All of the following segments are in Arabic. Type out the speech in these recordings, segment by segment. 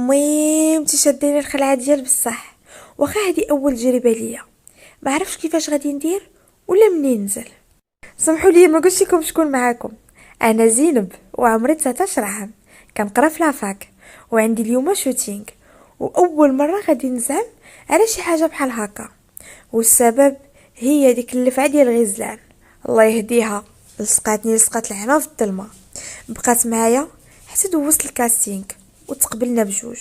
المهم تشدني الخلعه ديال بصح. واخا هذه اول تجربه ليا، ما عرفتش كيفاش غادي ندير ولا منين ننزل. سمحوا لي ما قلتش لكم شكون معاكم. انا زينب وعمري 19 عام، كنقرا في لافاك وعندي اليوم شوتينغ، واول مره غادي نزعم على شي حاجه بحال هكا. والسبب هي ديك اللفعه ديال غزلان، الله يهديها، لصقات العمى في الظلمه، بقات معايا حتى دوزت الكاستينغ وتقبلنا بجوج.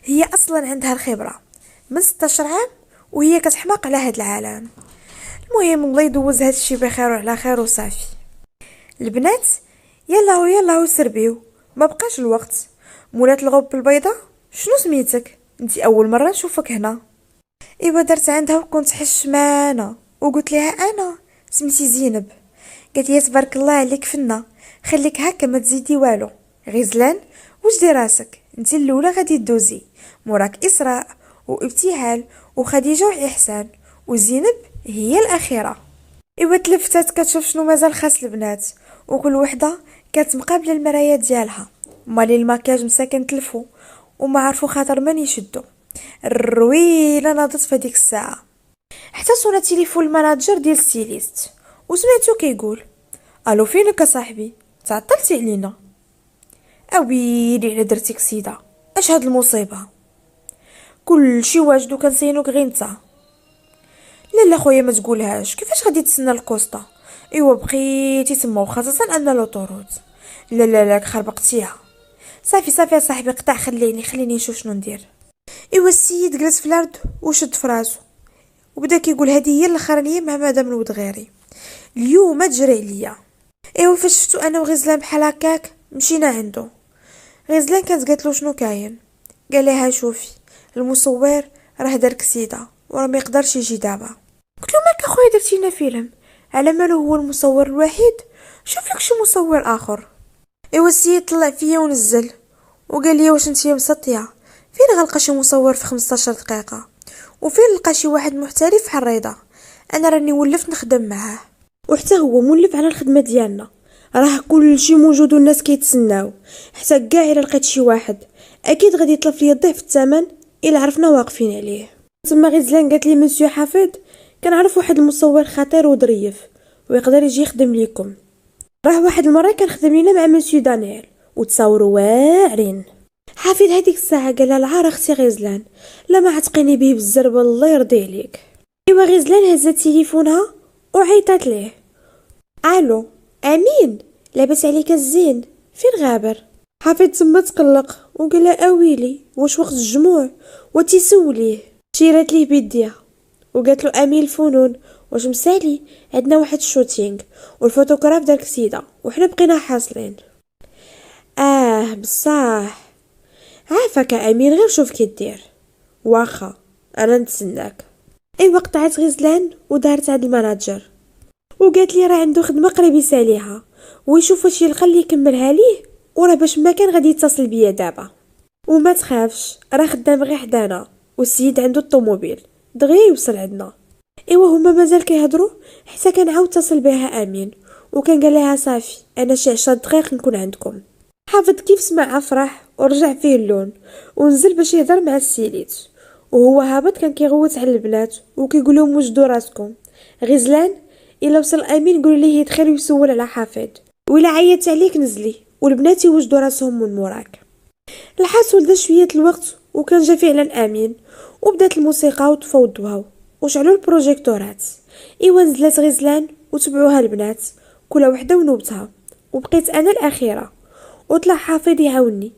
هي اصلا عندها الخبره من 16 عام وهي كتحماق على هاد العالم. المهم الله يدوز هاد الشي بخير وعلى خير وصافي. البنات يلا سربيو، ما بقاش الوقت. مولات الغوب البيضاء، شنو سميتك؟ انتي اول مره نشوفك هنا. ايوا درت عندها وكنت حشمانه وقلت لها انا سميتي زينب. قالت لي تبارك الله عليك فنه، خليك هكا ما تزيدي والو. غزلان وجدي راسك، انت الاولى غادي تدوزي، موراك اسراء وابتهال وخديجه واحسان، وزينب هي الاخيره. ايوا تلفتات كتشوف شنو مازال خاص البنات، وكل وحده كانت مقابله المرايا ديالها، مالي الماكياج مساكن تلفو وما عرفوا خاطر من يشدوا. الرويله ناضت في هذيك الساعه، حتى صونا تليفون المناجر ديال ستيليست وسمعتو كيقول الو فينك يا صاحبي، تعطلتي علينا. اويلي على درتيك سيده، اش هاد المصيبه؟ كل شي واجد وكنسينوك غير نتا. لا خويا ما تقولهاش، كيفاش غادي تسنى الكوسطه؟ ايوا بقيتي تما وخاصه ان لوطوروت. لا خربقتيها. صافي يا صاحبي قطع، خليني نشوف شنو ندير. ايوا السيد جلس في الارض وشد في راسو وبدا كيقول هذه هي الاخرانيه مع مدام الود غيري، اليوم ما تجري عليا. ايوا فاش شفتو انا وغزلان بحال هكاك مشينا عنده. غزلان كانت قالت له شنو كاين، قال لها شوفي المصور راه دار كسيده وراه ما يقدرش يجي دابا. قلت له مالك اخويا درتي لنا فيلم، على مالو هو المصور الوحيد، شوف لك شي مصور اخر. ايوا السيد طلع فيا ونزل وقال لي واش نتيا مسطيه، فين غنلقى شي مصور في 15 دقيقه، وفين نلقى شي واحد محترف بحال رضا؟ انا راني ولفت نخدم معاه وحتى هو مولف على الخدمه ديالنا، راه كل شي موجود والناس كيتسناو، حتى كاع الا لقيت شي واحد اكيد غادي يطلب ليا ضعف الثمن الا عرفنا واقفين عليه. تما غزلان قالت لي مسيو حافظ كنعرف واحد المصور خطير وظريف ويقدر يجي يخدم ليكم، راه واحد المره كان خدم لينا مع مسيو دانيال وتصاوروا واعرين. حافظ هذيك الساعه قال لها العار اختي غزلان، لا ما عتقيني به بالزربه الله يرضي عليك. ايوا غزلان هزت تليفونها وعيطات ليه، الو امين لاباس عليك الزين، فين غابر؟ حافظ تما تقلق وقال لها اويلي واش وقت الجموع وتسوليه. شيرات ليه بيديها وقالت له امين الفنون واش مسالي، عندنا واحد الشوتينغ والفوتوغراف دار كسيده وحنا بقينا حاصلين. بصح عافاك امين، غير شوف كي دير، واخا انا نتسناك. ايوا قطعت غزلان ودارت عند المناجر وقالت لي راه عنده خدمه قريب يساليها ويشوف واش يلقى اللي يكملها ليه، وراه باش ما كان غادي يتصل بيا دابا. وما تخافش راه خدام غير حدانا، والسيد عنده الطوموبيل دغيا يوصل عندنا. ايوا هما مازال كيهضروا حتى كان عاود اتصل بها امين وكان قال لها صافي انا شي 10 دقائق نكون عندكم. حافظ كيف سمع افرح ورجع فيه اللون ونزل باش يهضر مع السيليت، وهو هابط كان كيغوت على البنات وكيقول لهم وجدوا راسكم. غزلان الا وصل امين قولوا ليه يدخل ويسول على حافظ، ولا عيط عليك نزلي والبنات يوجدوا راسهم من موراك. الحاصل دا شويه الوقت وكان جا فعلا امين وبدات الموسيقى وطفاو الضوء وشعلوا البروجيكتورات. ايوا نزلت غزلان وتبعوها البنات كل وحده ونوبتها، وبقيت انا الاخيره وطلع حافظ يعاوني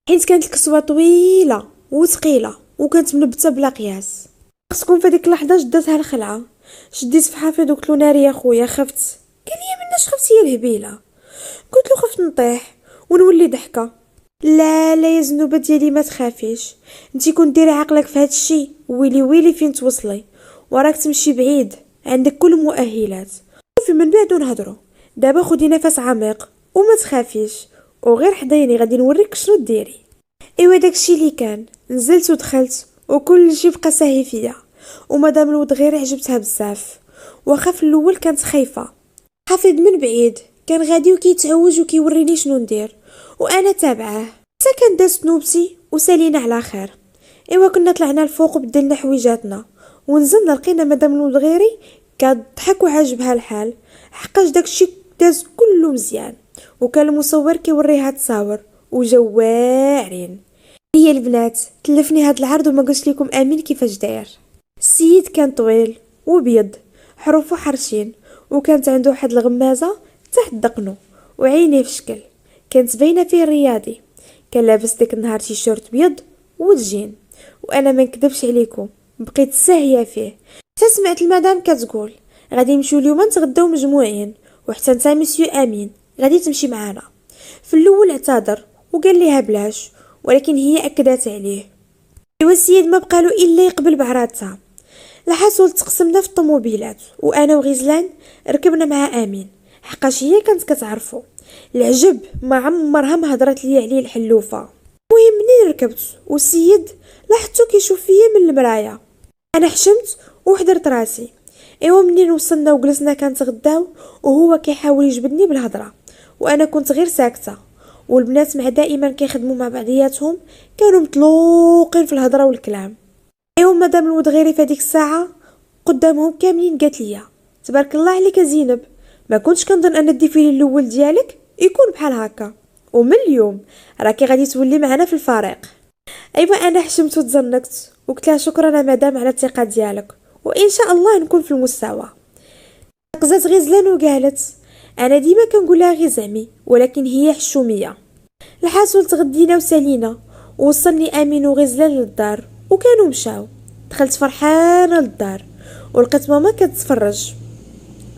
حيت كانت الكسوه طويله وثقيله وكانت منبته بلا قياس. خصكم في ديك اللحظه جدتها الخلعه، شديت في حافظ وقلت له ناري يا خويا خفت. قال لي مناش خفتي يا الهبيله؟ قلت له خفت نطيح ونولي ضحكه. لا يا زنوبه ديالي ما تخافيش، انتي كون ديري عقلك في هذا الشيء ويلي فين توصلي، وراك تمشي بعيد، عندك كل المؤهلات. شوفي من بعد نهضروا، دابا خدي نفس عميق وما تخافيش وغير حضيني غادي نوريك شنو ديري. ايوا داكشي اللي كان، نزلت ودخلت وكل شيء بقى ساهي فيا، ومدام الود غير عجبتها بزاف، واخا في الاول كانت خايفه. حافظ من بعيد كان غادي وكيتعوج وكيوريني شنو ندير وانا تابعاه، حتى كان دازت نوبتي وسالينا على خير. ايوا كنا طلعنا الفوق وبدلنا حويجاتنا ونزلنا لقينا مدام الودغيري كتضحك وعاجبها الحال، حقاش داكشي داز كله مزيان، وكان المصور كيوريها تصاور وجاو واعرين. هي البنات تلفني هاد العرض وما قلت لكم امين كيفاش داير. السيد كان طويل وبيض، حروفه حرشين، وكانت عنده واحد الغمازه تحت دقنو، وعينيه في شكل كانت باينه فيه رياضي. كان لابس ديك النهار تيشيرت بيض والجين، وانا ما نكذبش عليكم بقيت ساهيه فيه. حتى سمعت المدام كتقول غادي نمشيو اليوم نتغداو مجموعين، وحتى نتا مسيو امين غادي تمشي معانا. في الاول اعتذر وقال ليها بلاش، ولكن هي اكدت عليه. ايوا السيد ما بقالو الا يقبل بعراتها. الحاصل تقسمنا في الطوموبيلات، وانا وغزلان ركبنا مع امين، حقاش هي كانت كتعرفو. العجب ما عمرها ما هضرت لي عليه الحلوفه. المهم منين ركبت والسيد لاحظتو كيشوف فيا من المرايه، انا حشمت وحضرت راسي. ايوا منين وصلنا وجلسنا كنتغداو وهو كيحاول يجبدني بالهضره، وانا كنت غير ساكته. والبنات مع دائما كيخدموا مع بعضياتهم كانوا مطلوقين في الهضره والكلام. ايوا مدام الودغيري في هذيك الساعه قدامهم كاملين قالت لي تبارك الله عليك زينب، ما كنتش كنظن ان الديفيلي الاول ديالك يكون بحال هكا، ومن اليوم راكي غادي تولي معنا في الفريق. ايوا انا حشمت وتزنقت وقلت لها شكرا مدام على الثقه ديالك، وان شاء الله نكون في المستوى. قزات غزلان وقالت انا ديما كنقول لها غير زعمي، ولكن هي حشوميه. الحاصل تغدينا وسالينا، ووصلني امين وغزلان للدار وكانوا مشاو. دخلت فرحانه للدار ولقيت ماما كتتفرج.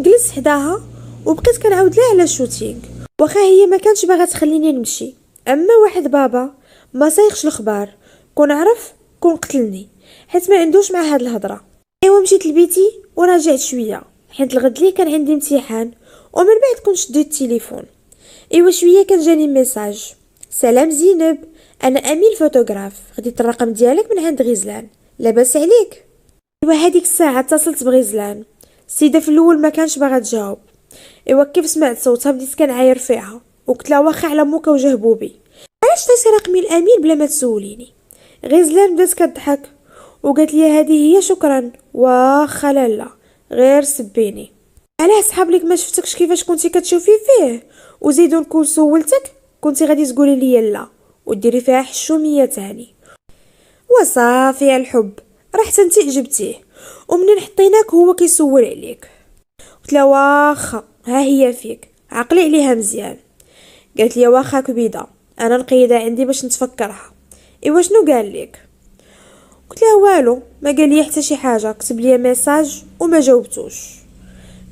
جلست حداها وبقيت كنعاود لها على الشوتينغ، واخا هي ما كانش باغا تخليني نمشي، اما واحد بابا ما سايقش الخبار كون عرف كون قتلني، حيت ما عندوش مع هاد الهضره. ايوا مشيت لبيتي ورجعت شويه حيت الغد لي كان عندي امتحان، ومن بعد كنت شديت التليفون. ايوا شويه كان جاني ميساج: سلام زينب، انا امين فوتوغراف، خديت الرقم ديالك من عند غزلان، لاباس عليك؟ ايوا هذيك الساعه اتصلت بغزلان. السيده في الاول ما كانش باغا تجاوب. ايوا كيف سمعت صوتها بديت كنعاير فيها وقلت لها واخا على موكا وجه بوبي، علاش تنسي رقمي الامين بلا ما تسوليني؟ غزلان بدات كتضحك وقالت لي هذه هي شكرا، واخا لالا غير سبيني. علاه صحاب لك ما شفتكش كيفاش كنتي كتشوفي فيه، وزيدون كون سولتك كنتي غادي تقولي لي لا وديري فيها حشوميه تاني. وصافي الحب رحت انت عجبتيه، ومنين حطيناك هو كيسول عليك. قلت له واخا ها هي فيك، عقلي عليها مزيان. قالت لي واخا كبيده انا نقيدها عندي باش نتفكرها. ايوا شنو قال لك؟ قلت له والو، ما قال لي حتى شي حاجه، كتب لي ميساج وما جاوبتوش.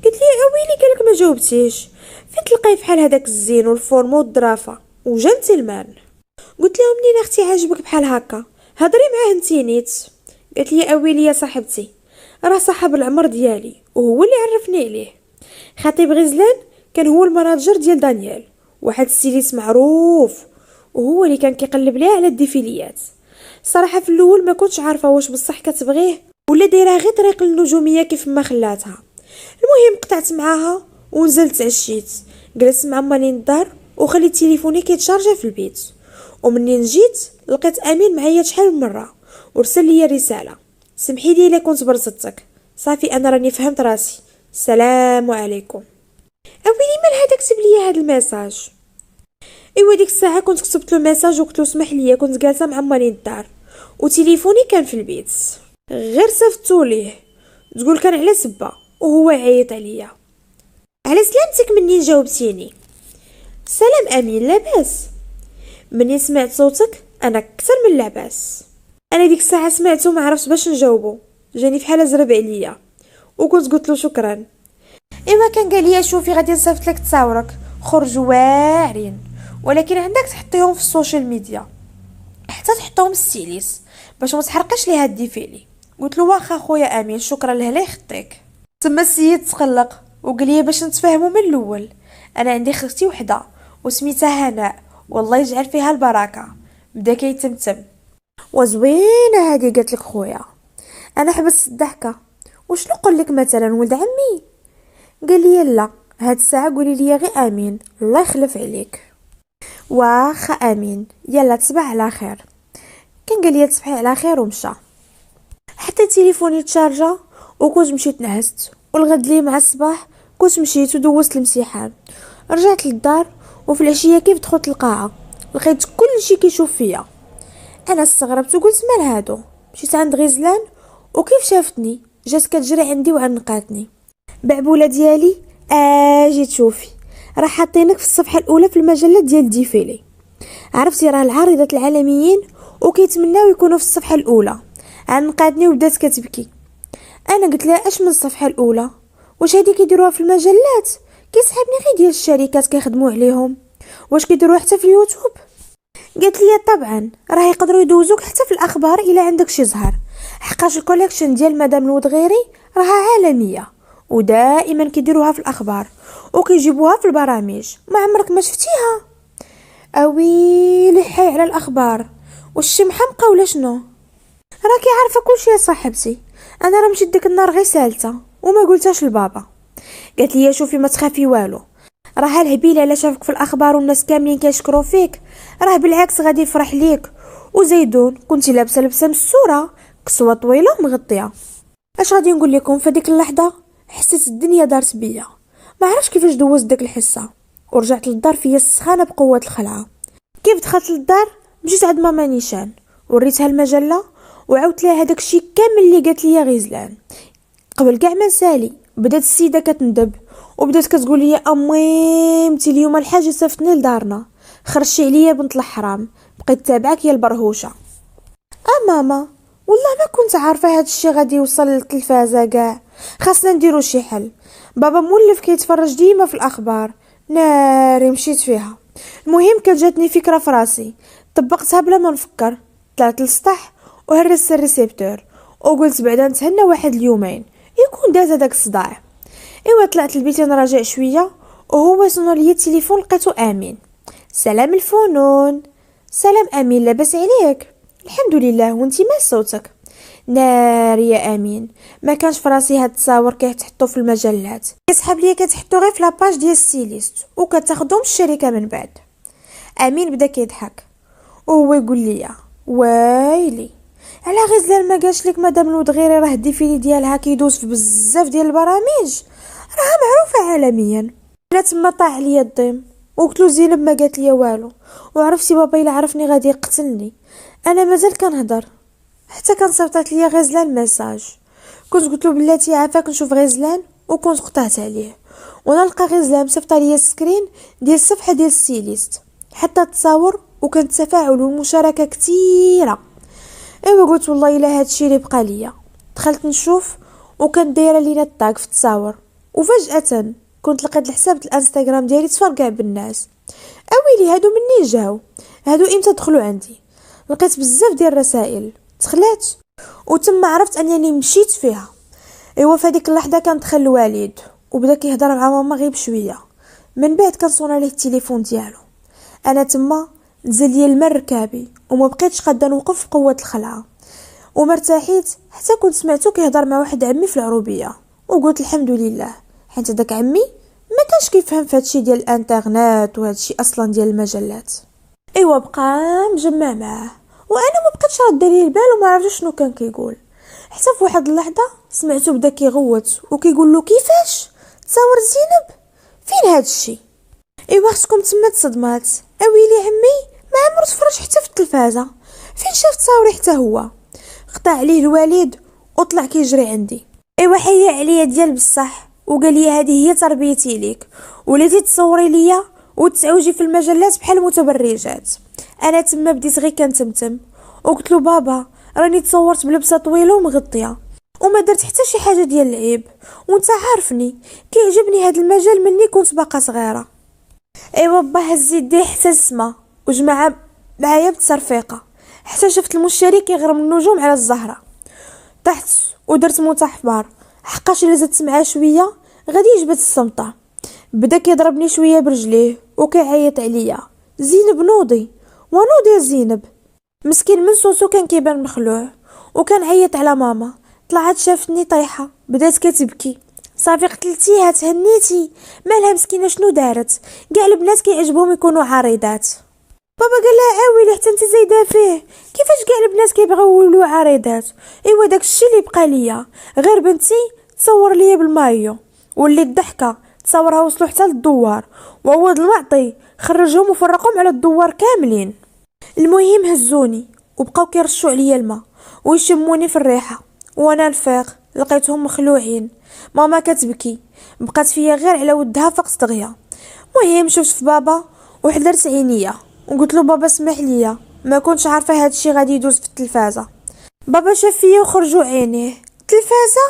قلت لي اويلي قالك ما جاوبتيش؟ فين تلقاي فحال هذاك الزين والفورم والظرافه وجنتلمان؟ قلت لها منين اختي عاجبك بحال هكا، هضري معاه انتي نيت. قالت لي اويلي يا صاحبتي راه صاحب العمر ديالي وهو اللي عرفني عليه. خطيب غزلان كان هو المناجر ديال دانيال، واحد ستيليست معروف، وهو اللي كان كيقلب ليها على الديفيليات. صراحه في الاول ما كنتش عارفه واش بصح كتبغيه ولا دايره غير طريق النجوميه كيف ما خلاتها. المهم قطعت معاها ونزلت عشيت، جلست مع ماني الدار وخليت تليفوني كيتشارجا في البيت. ومنين جيت لقيت امين معايا شحال من مره ورسل لي رساله: سمحي لي الا كنت برصتك، صافي انا راني فهمت راسي، السلام عليكم. اويلي من هذا كتب لي هذا الميساج؟ ايوا ديك الساعه كنت كتبت له ميساج وقلت له اسمح لي كنت جالسه مع ماني الدار وتليفوني كان في البيت. غير صفتو ليه تقول كان على سبه وهو عيط عليا. على سلامتك منين جاوبتيني؟ سلام امين لاباس؟ منين سمعت صوتك انا اكثر من لاباس. انا ديك الساعه سمعته ما عرفت باش نجاوبه، جاني فحال زرب عليا وكنت قلت له شكرا. ايوا كان قال لي شوفي غادي نصيفط لك تصاورك خرجوا واعرين، ولكن عندك تحطيهم في السوشيال ميديا حتى تحطهم ستيليس باش ما تحرقش ليها الديفيلي. قلت له واخا خويا امين شكرا لهلا يخطيك. تما السيد تقلق وقال لي باش نتفاهموا من الاول، انا عندي اختي وحده وسميتها هناء والله يجعل فيها البركه. بدا كيتمتم. وزوينه هذه قالت لك خويا. انا حبست الضحكه. وشنو نقول لك مثلا ولد عمي؟ قال لي لا هاد الساعه قولي لي غير امين الله يخلف عليك. واخا امين يلا تصبح على خير. كان قال لي تصبحي على خير ومشى. حتى تليفوني تشارجا وكنت مشيت نعست، والغد لي مع الصباح كنت مشيت ودوزت الامتحان. رجعت للدار وفي العشيه كيف دخلت القاعه لقيت كل شيء كيشوف فيا. انا استغربت وقلت مال هادو. مشيت عند غزلان وكيف شافتني جات كتجري عندي وعنقاتني. بعبوله ديالي اجي تشوفي، راه حاطينك في الصفحه الاولى في المجله ديال ديفيلي. عرفتي راه العارضات العالميين وكيتمناو يكونوا في الصفحه الاولى. عنقاتني وبدات كتبكي. انا قلت لها اش من الصفحه الاولى؟ واش هادي كيديروها في المجلات؟ كيسحبني غير ديال الشركات كيخدموا عليهم. واش كيديروها حتى في اليوتيوب؟ قالت لي طبعا راه يقدروا يدوزوك حتى في الاخبار الا عندك شي زهر، حقاش الكوليكشن ديال مدام الودغيري راها عالميه ودائما كيديروها في الاخبار وكيجيبوها في البرامج. ما عمرك ما شفتيها؟ اويلي حي على الاخبار، واش شي محمقه ولا شنو؟ راكي عارفه كلشي يا صاحبتي، انا راه مشيت ديك النهار غير سالته وما قلتهاش لبابا. قالت لي شوفي ما تخافي والو، راه الهبيل على شافك في الاخبار والناس كاملين كيشكروا فيك راه بالعكس غادي يفرح ليك. وزيدون كنتي لابسه لبسه مسوره كسوه طويله ومغطيه. اش غادي نقول لكم، في ديك اللحظه حسيت الدنيا دارت بيا. ما عرفتش كيفاش دوزت ديك الحصه ورجعت للدار فيا السخانه بقوه الخلعه. كيف دخلت للدار مشيت عند ماما نيشان وريتها المجله وعاودت لها هذاك الشيء كامل اللي قالت لي غزلان. قبل كاع ما نسالي بدات السيده كتندب وبدات كتقول لي امي متي اليوم الحاجه صفتني لدارنا، خرجتي عليا بنت الحرام، بقيت تابعك يا البرهوشه. ماما والله ما كنت عارفه هذا الشيء غادي يوصل للتلفازه كاع، خاصنا نديرو شي حل. بابا مولف كيتفرج ديما في الاخبار، ناري مشيت فيها. المهم كان جاتني فكره في راسي طبقتها بلا ما نفكر. طلعت للسطح وهرست الريسيبتور وقلت بعدا نتهنى واحد اليومين يكون داز هذاك الصداع. ايوا طلعت البيت نراجع شويه وهو صنع لي التليفون لقيتو امين. سلام الفنون. سلام امين، لاباس عليك؟ الحمد لله، وانتي مال صوتك؟ نار يا امين، ما كانش في راسي هاد التصاور كيتحطوا في المجلات، كيسحب ليا كتحطوا غير في لاباج ديال ستيليست وكتاخذهم الشركه من بعد. امين بدا كيضحك وهو يقول لي ويلي على غزلان ما قالش لك مدام الودغيري راه الديفيلي ديالها كيدوز في بزاف ديال البرامج، راها معروفه عالميا. انا تما طاح عليا الضيم وقلت له زينب ما قالت لي والو، وعرفتي بابا الا عرفني غادي يقتلني. انا مازال كنهضر حتى كان صيفطات ليا غزلان ميساج، كنت قلت له بلاتي عافاك نشوف غزلان وكنت قطعت عليه، ونلقى غزلان مصيفطه ليا سكرين ديال الصفحه ديال ستيليست حتى التصاور وكان تفاعل والمشاركه كثيره. ايوا قلت والله الا هادشي اللي بقى ليا. دخلت نشوف وكان دايره لينا الطاق في التصاور، وفجاه كنت لقيت الحساب الانستغرام ديالي تفرقع بالناس. اويلي هادو منين جاو؟ هادو امتى دخلوا عندي؟ لقيت بزاف ديال الرسائل، دخلات وتم عرفت انني مشيت فيها. ايوا في هذيك اللحظه كان دخل الوالد وبدا كيهضر مع ماما غير بشويه، من بعد كان صون عليه التليفون ديالو. انا تما نزل لي الماء ركابي وما بقيتش قادة نوقف في قوه الخلعه ومرتاحيت حتى كنت سمعتو كيهضر مع واحد عمي في العروبيه، وقلت الحمد لله حيت داك عمي ما كانش كيفهم في هادشي ديال الانترنت وهادشي اصلا ديال المجلات. ايوا بقى مجمع معاه وانا ما بقيتش رد ليه البال وما عرفتش شنو كان كيقول، حتى في واحد اللحظه سمعته بدا كيغوت وكيقول له كيفاش تصاور زينب فين هاد الشيء؟ ايوا اختكم تما تصدمات. اويلي عمي ما عمرو تفرج حتى في التلفازه، فين شاف تصاوري حتى هو؟ قطع عليه الوالد وطلع كيجري عندي. ايوا حيا عليا ديال بصح وقال لي هذه هي تربيتي ليك، وليتي تصوري ليا وتعوجي في المجلات بحال المتبرجات. انا تما بديت غير كنتمتم وقلت له بابا راني تصورت بلبسه طويله ومغطيه وما درت حتى شي حاجه ديال العيب، وانت عارفني كيعجبني هذا المجال مني كنت باقا صغيره. ايوا با هز يديه حتى السما وجمع معايا بتصرفيقه حتى شفت المشتري كيغرم النجوم على الزهره. تحت ودرت متحفر حقاش الا زدت معاه شويه غادي يجبد السمطه. بدا كيضربني شويه برجليه وكيعيط عليا زينب نوضي ونوضي يا زينب. مسكين من صوتو كان كيبان مخلوع وكان عيط على ماما. طلعت شافتني طايحه بدات كتبكي. صافي قتلتيها تهنيتي؟ مالها مسكينه شنو دارت؟ كاع البنات كيعجبهم يكونوا عريضات. بابا قال لها عاويلي حتى انت زايده فيه، كيفاش كاع البنات كيبغيو يولوا عريضات؟ ايوا داك الشيء اللي بقى ليا، غير بنتي تصور ليا بالمايو، واللي الضحكه تصورها وصلوا حتى للدوار، وعوض المعطي خرجهم وفرقهم على الدوار كاملين. المهم هزوني وبقاو كيرشوا عليا الماء ويشموني في الريحه، وانا الفاق لقيتهم مخلوعين. ماما كتبكي، بقات فيا غير على ودها فقط دغيا. مهم شفت في بابا وحضرت عينيا وقلت له بابا اسمح ليا، ما كنتش عارفه هاد الشيء غادي يدوز في التلفازه. بابا شاف فيا وخرجوا عينيه. التلفازه؟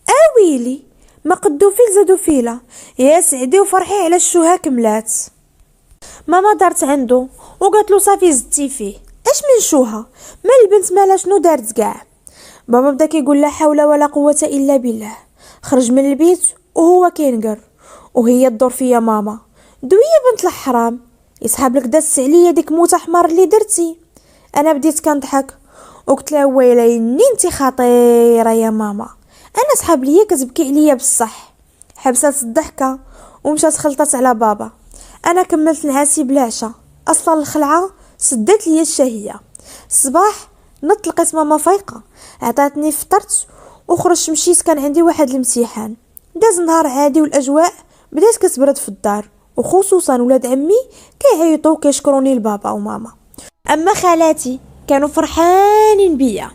اويلي، ما قدو فيل زادو فيلا، يا سعدي وفرحي على الشوها كملات. ماما دارت عنده وقالت له صافي زدتي فيه، اش من شوها، ما البنت مالا شنو دارت كاع؟ بابا بدا كيقول لا حول ولا قوه الا بالله. خرج من البيت وهو كينقر، وهي تدور فيا ماما، دويه بنت الحرام، يسحب لك داس عليا ديك موته حمار اللي درتي. انا بديت كنضحك وقلت لها ويلي انتي خطيره يا ماما، انا سحاب ليا كتبكي عليا بصح. حبست الضحكه ومشات خلطت على بابا. انا كملت نعاسي بلا عشاء، اصلا الخلعه سدت ليا الشهيه. الصباح نط لقيت ماما فايقه، عطاتني فطرت وخرجت مشيت، كان عندي واحد الامتحان. داز نهار عادي والاجواء بدات كتبرد في الدار، وخصوصا ولاد عمي كيعيطوا كيشكروني لبابا وماما. اما خالاتي كانوا فرحانين بيا.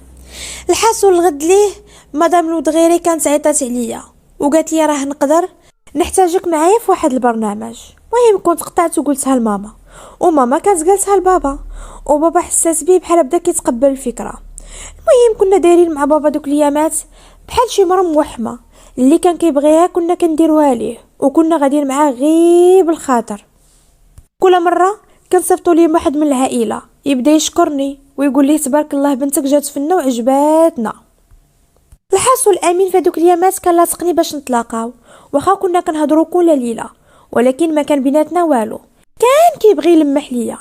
الحاسو الغد ليه مدام لودغيري كانت عيطات عليا وقالت لي راه نقدر نحتاجك معايا في واحد البرنامج. المهم كنت قطعت وقلتها لماما، وماما كانت قالتها لبابا، وبابا حساس بيه بحال بدا كيتقبل الفكره. المهم كنا دايرين مع بابا دوك الايامات بحال شي مرا موحمه، اللي كان كيبغيها كنا كنديروها ليه، وكنا غاديين معاه غير بالخاطر. كل مره كنصيفطوا ليه واحد من العائله يبدا يشكرني ويقول لي تبارك الله بنتك جات فينا وعجباتنا. الحاسو الامين في دوك الايامات كان لاصقني باش نتلاقاو، واخا كنا كنهضروا كل ليله، ولكن ما كان بيناتنا والو. كان كيبغي يلمح ليا،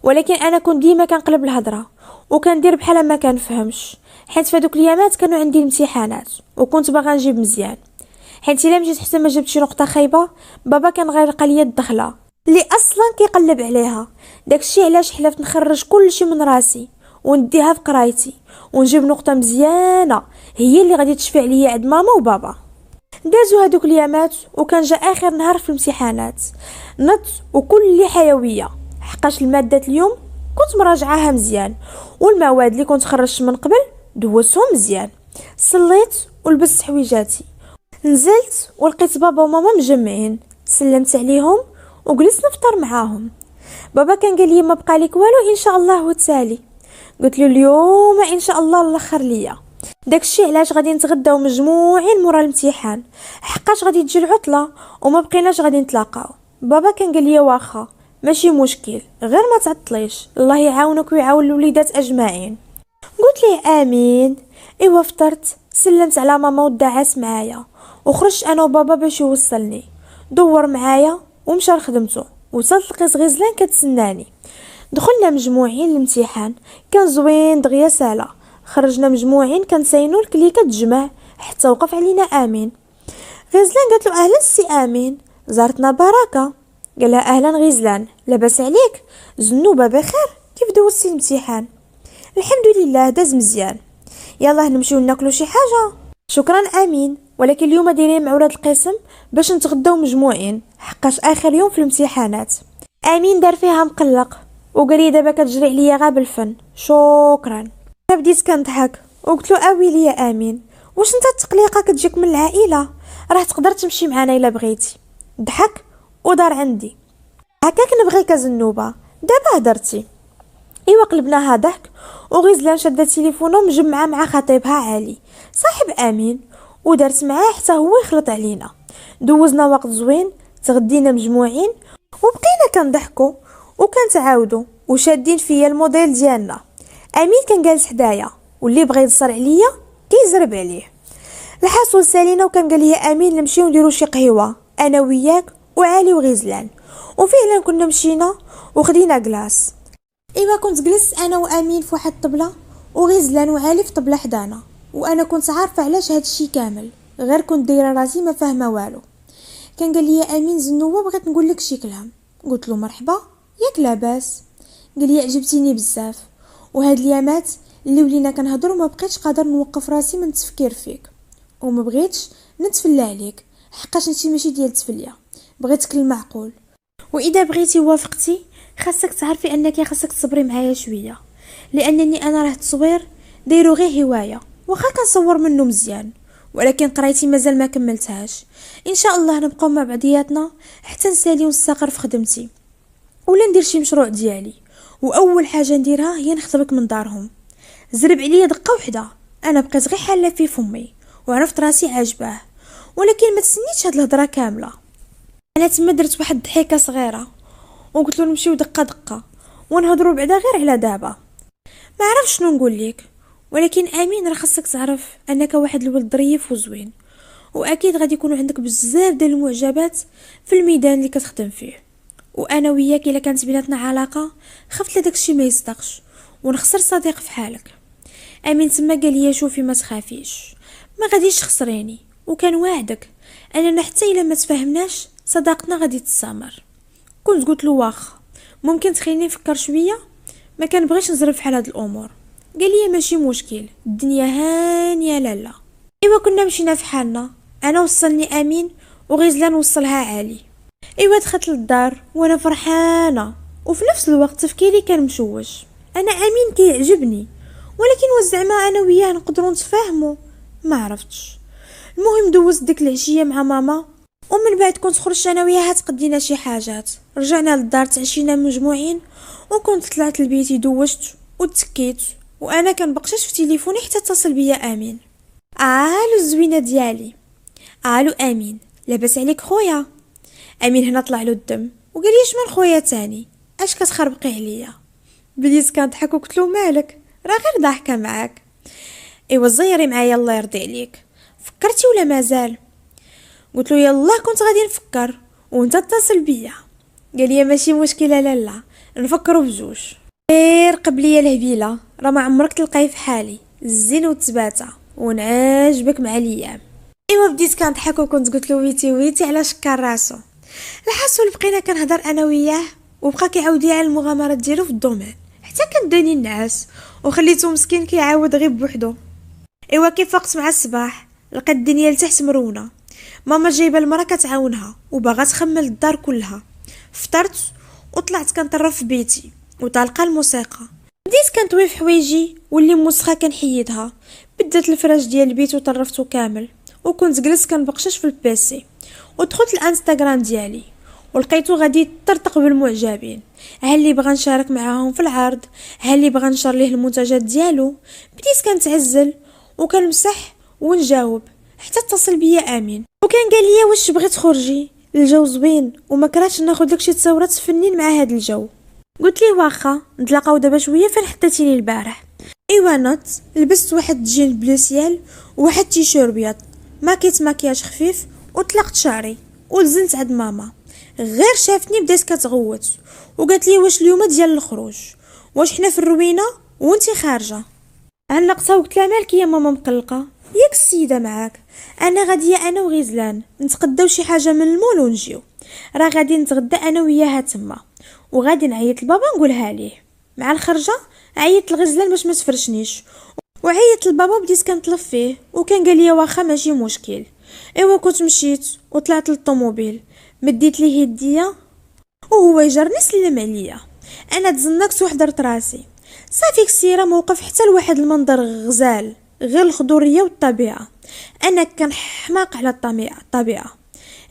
ولكن انا كنت ديما كنقلب الهضره وكندير بحال ما كنفهمش، حيت في دوك الايامات كانوا عندي الامتحانات وكنت باغا نجيب مزيان. حيت الا مشيت حتى ما جبت شي نقطه خايبه بابا كان غيرق ليا الدخله اللي اصلا كيقلب عليها. داكشي علاش حلفت نخرج كلشي من راسي ونديها في قرايتي ونجيب نقطه مزيانه هي اللي غادي تشفي عليا عند ماما وبابا. دازو هادوك اليامات وكان جا اخر نهار في الامتحانات، نط وكل حيويه حقاش الماده اليوم كنت مراجعاها مزيان، والمواد اللي كنت خرجت من قبل دوزتهم مزيان. صليت ولبست حويجاتي، نزلت ولقيت بابا وماما مجمعين، سلمت عليهم وجلست نفطر معاهم. بابا كان قال لي ما بقى لك والو ان شاء الله وتسالي. قلت له اليوم ان شاء الله الاخر ليا. داكشي علاش غادي نتغداو مجموعين مورا الامتحان، حقاش غادي تجي العطله وما بقيناش غادي نتلاقاو. بابا كان قال لي واخا ماشي مشكل، غير ما تعطليش، الله يعاونك ويعاون الوليدات اجمعين. قلت ليه امين. ايوا فطرت، سلمت على ماما ودعات معايا، وخرجت انا وبابا باش يوصلني. دور معايا ومشى لخدمته، وصلت لقيت غزلان كتسناني. دخلنا مجموعين الامتحان، كان زوين دغيا سالا. خرجنا مجموعين كنساينو الكليكه تجمع حتى وقف علينا امين. غزلان قالت له اهلا سي امين، زارتنا بركه. قال لها اهلا غزلان، لاباس عليك؟ زنوبه بخير؟ كيف دوزتي الامتحان؟ الحمد لله داز مزيان. يلا نمشيو ناكلو شي حاجه. شكرا امين، ولكن اليوم دايرين مع ولاد القسم باش نتغداو مجموعين حقاش اخر يوم في الامتحانات. امين دار فيها مقلق وقال لي دابا كتجري عليا غا بالفن، شكرا. انا بديت كنضحك وقلت له اويلي يا امين، واش انت التقليقه كتجيك من العائله؟ راه تقدر تمشي معنا الا بغيتي. ضحك ودار عندي. هكاك نبغيك زنوبه، دابا هدرتي. ايوا قلبناها ضحك، وغزلان شاده تليفونه مجمعه مع خطيبها علي صاحب امين، ودارت معاه حتى هو يخلط علينا. دوزنا وقت زوين، تغدينا مجموعين وبقينا كنضحكوا وكنتعاودوا وشادين فيا الموديل ديالنا. امين كان جالس حدايا، واللي بغى يتصر عليا كيزرب عليه. الحاسو سالينا وكان قال لي امين نمشيو نديرو شي قهوه انا وياك وعلي وغزلان، وفعلا كنا مشينا وخدينا كلاص. ايوا كنت جلست انا وامين في واحد الطبله وغزلان وعلي في طبله حدانا، وانا كنت عارفه علاش هاد الشيء كامل، غير كنت دايره راسي ما فاهمه والو. كان قال لي امين زنوبه بغيت نقول لك شي كلام. قلت له مرحبا، ياك لاباس؟ قال لي عجبتيني بزاف، وهاد اليامات اللي ولينا كنهضروا ما بقيتش قادر نوقف راسي من التفكير فيك، وما بغيتش نتفلى عليك حقاش انتي ماشي ديال التفليه، بغيتك المعقول. واذا بغيتي وافقتي خاصك تعرفي انك خاصك تصبري معايا شويه، لانني انا راه التصوير دايرو غير هوايه، واخا كنصور منه مزيان، ولكن قرايتي مازال ما كملتهاش. ان شاء الله نبقاو مع بعضياتنا حتى نسالي ونستقر في خدمتي، ولا ندير شي مشروع ديالي، واول حاجه نديرها هي نخطبك من دارهم. زرب عليا دقه وحده، انا بقيت غير حاله في فمي وعرفت راسي عاجباه، ولكن ما تسنيتش هاد الهضره كامله. انا تما درت واحد الضحكه صغيره وقلت له نمشيو دقه دقه ونهضروا بعدا غير على دابا. ما عرفش شنو نقول لك، ولكن امين راه خاصك تعرف انك واحد الولد ظريف وزوين، واكيد غادي يكونوا عندك بزاف ديال المعجبات في الميدان اللي كتخدم فيه، وانا وياك الا كانت بيناتنا علاقه خفت لداك الشيء ما يصدقش ونخسر صديق في حالك. امين تما قال لي شوفي ما تخافيش، ما غاديش تخسريني، وكان واعدك اننا حتى الا ما تفاهمناش صداقتنا غادي تستمر. كنت قلت له واخا ممكن تخليني نفكر شويه، ما كان بغيش نزرب في هاد الامور. قال لي ماشي مشكل، الدنيا هانيه لالا. ايوا كنا مشينا في حالنا، انا وصلني امين وغزلان وصلها علي. ايوا دخلت للدار وانا فرحانه، وفي نفس الوقت تفكيري كان مشوش. انا امين كيعجبني، ولكن وزعما انا وياه نقدروا نتفاهموا؟ ما عرفتش. المهم دوزت ديك العشيه مع ماما، ومن بعد كنت خرجت انا وياها تقدينا شي حاجات، رجعنا للدار تعشينا مجموعين، وكنت طلعت لبيتي دوشت وتكيت، وانا كنبقشش في تليفوني حتى اتصل بيا امين. الو الزوينه ديالي، الو امين لاباس عليك خويا؟ امين هنا طلع له الدم وقال لي شمن خويا تاني، اش كتخربقي عليا؟ بديت كنضحك وقلت له مالك، راه غير ضحكه معاك. ايوا زيري معايا الله يرضي عليك، فكرتي ولا مازال؟ قلت له يلا كنت غادي نفكر وانت اتصل بيا. قال لي ماشي مشكله لالا، نفكروا بجوج. غير قبليه الهبيله، راه ما عمرك تلقاي في حالي الزين وتباتا ونعجبك مع الايام. ايوا بديت كنضحك وكنت قلت له ويتي ويتي على شكر راسو. الحسول بقينا كنهضر انا وياه، وبقى كيعاود لي على المغامرات ديالو في الدومين، حتى كنداني النعاس وخليته مسكين كيعاود غير بوحدو. ايوا كيف فقت مع الصباح لقيت الدنيا لتحت مرونه، ماما جايبه المراه كتعاونها وباغا تخمل الدار كلها. فطرت وطلعت كنطرف في بيتي وطالقه الموسيقى، بديت كنطوي في حوايجي واللي موسخه كنحيدها، بدات الفراش ديال البيت وطرفتو كامل، وكنت جلست كنبقشش في البيسي، ودخلت الانستغرام ديالي ولقيتو غادي يطرطق بالمعجبين، ها اللي بغى نشارك معاهم في العرض، ها اللي بغى نشر ليه المنتجات ديالو. بديت كنتعزل وكنمسح ونجاوب، حتى اتصل بيا امين وكان قال لي واش بغيت تخرجي، الجو زوين وما كرهتش ناخذ لك شي تصاورات فنين مع هذا الجو. قلت ليه واخا نتلاقاو دابا شويه فين حطيتيني البارح. ايوا نوت لبست واحد جين بلو سيال وواحد تيشير ابيض، ماكيت مكياج خفيف وطلقت شعري ولزنت عند ماما. غير شافتني بدات كتغوت وقالت لي واش اليوم ديال الخروج، واش حنا في الروينه وانتي خارجه؟ علقتها وقلت لها مالك يا ماما مقلقه؟ ياك السيده معاك، انا غاديه انا وغزلان نتغداو شي حاجه من المول ونجيو، راه غادي نتغدى انا وياها تما، وغادي نعيط لبابا نقولها ليه. مع الخرجه عيطت لغزلان باش ما تفرشنيش، وعيطت لبابا وبديت كنطلب فيه، وكان قال لي واخا ماشي مشكل. ايوا كنت مشيت وطلعت للطوموبيل، مديت ليه يديا وهو يجرني سلم عليا، انا تزنقت وحضرت راسي. صافي كسيره موقف حتى لواحد المنظر غزال، غير الخضوريه والطبيعه، انا كان حماق على الطبيعه.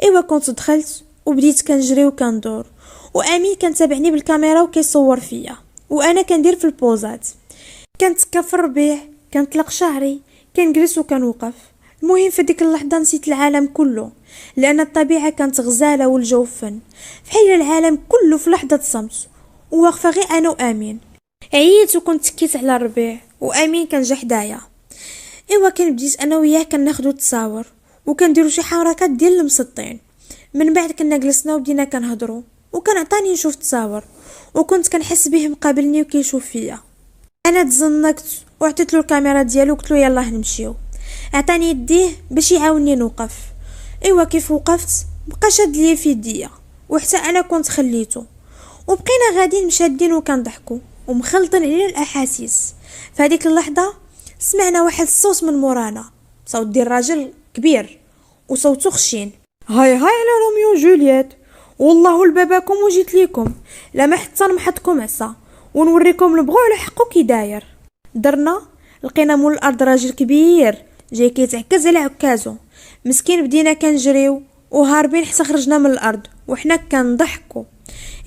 ايوا كنت دخلت وبديت كنجري وكندور، وامين كان تابعني بالكاميرا وكيصور فيا، وانا كندير في البوزات، كنتكا في الربيع، كنطلق شعري، كنجلس وكنوقف. المهم في ديك اللحظه نسيت العالم كله، لان الطبيعه كانت غزاله والجو فن، فحال العالم كله في لحظه صمت، وواقفه غير انا وامين. عييت وكنت تكيت على الربيع وامين كان جا حدايا. ايوا كان بديت انا وياه كناخذوا التصاور وكنديروا شي حركات ديال المسطين. من بعد كنا جلسنا وبدينا كنهضروا، وكان عطاني نشوف تصاور وكنت كنحس به مقابلني وكيشوف فيا. انا تزنقت وعطيت له الكاميرا ديالو وقلت له يلاه نمشيو، عطاني يديه باش يعاونني نوقف. ايوا كيف وقفت بقى شاد ليا في يديا، وحتى انا كنت خليته، وبقينا غاديين مشادين وكنضحكوا ومخلطين علينا الاحاسيس. في هذيك اللحظه سمعنا واحد الصوت من مورانا، صوت ديال راجل كبير وصوته خشين. هاي على روميو وجولييت، والله لباباكم وجيت ليكم، لا ما حتى نمحطكم عصا ونوريكم البغو على حقو كي داير. درنا لقينا مول الارض راجل كبير جاي كيتعكز على عكازو. مسكين بدينا كنجريو وهاربين حتى خرجنا من الارض وحنا كنضحكوا.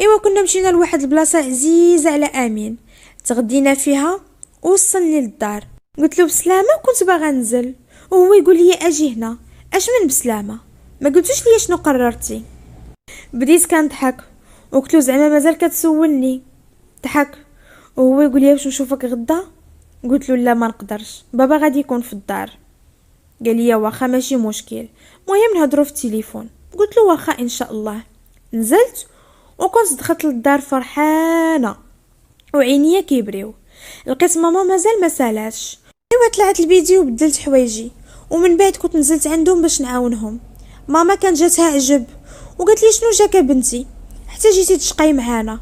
ايوا كنا مشينا لواحد البلاصه عزيزه على امين، تغدينا فيها ووصلني للدار. قلت له بسلامه كنت باغا ننزل، وهو يقول لي اجي هنا. اش من بسلامه؟ ما قلتوش لي شنو قررتي؟ بديت كنضحك وقلت له زعما مازال كتسولني؟ ضحك وهو يقول لي واش نشوفك غدا؟ قلت له لا ما نقدرش، بابا غادي يكون في الدار. قال لي واخا ماشي مشكل، المهم نهضروا في التليفون. قلت له واخا ان شاء الله. نزلت وكنت دخلت للدار فرحانه وعينيا كيبريو. لقيت ماما مازال ما سالاش. ايوا طلعت البيدي وبدلت حوايجي، ومن بعد كنت نزلت عندهم باش نعاونهم. ماما كان جاتها عجب وقالت لي شنو جاك بنتي حتى جيتي تشقاي معانا؟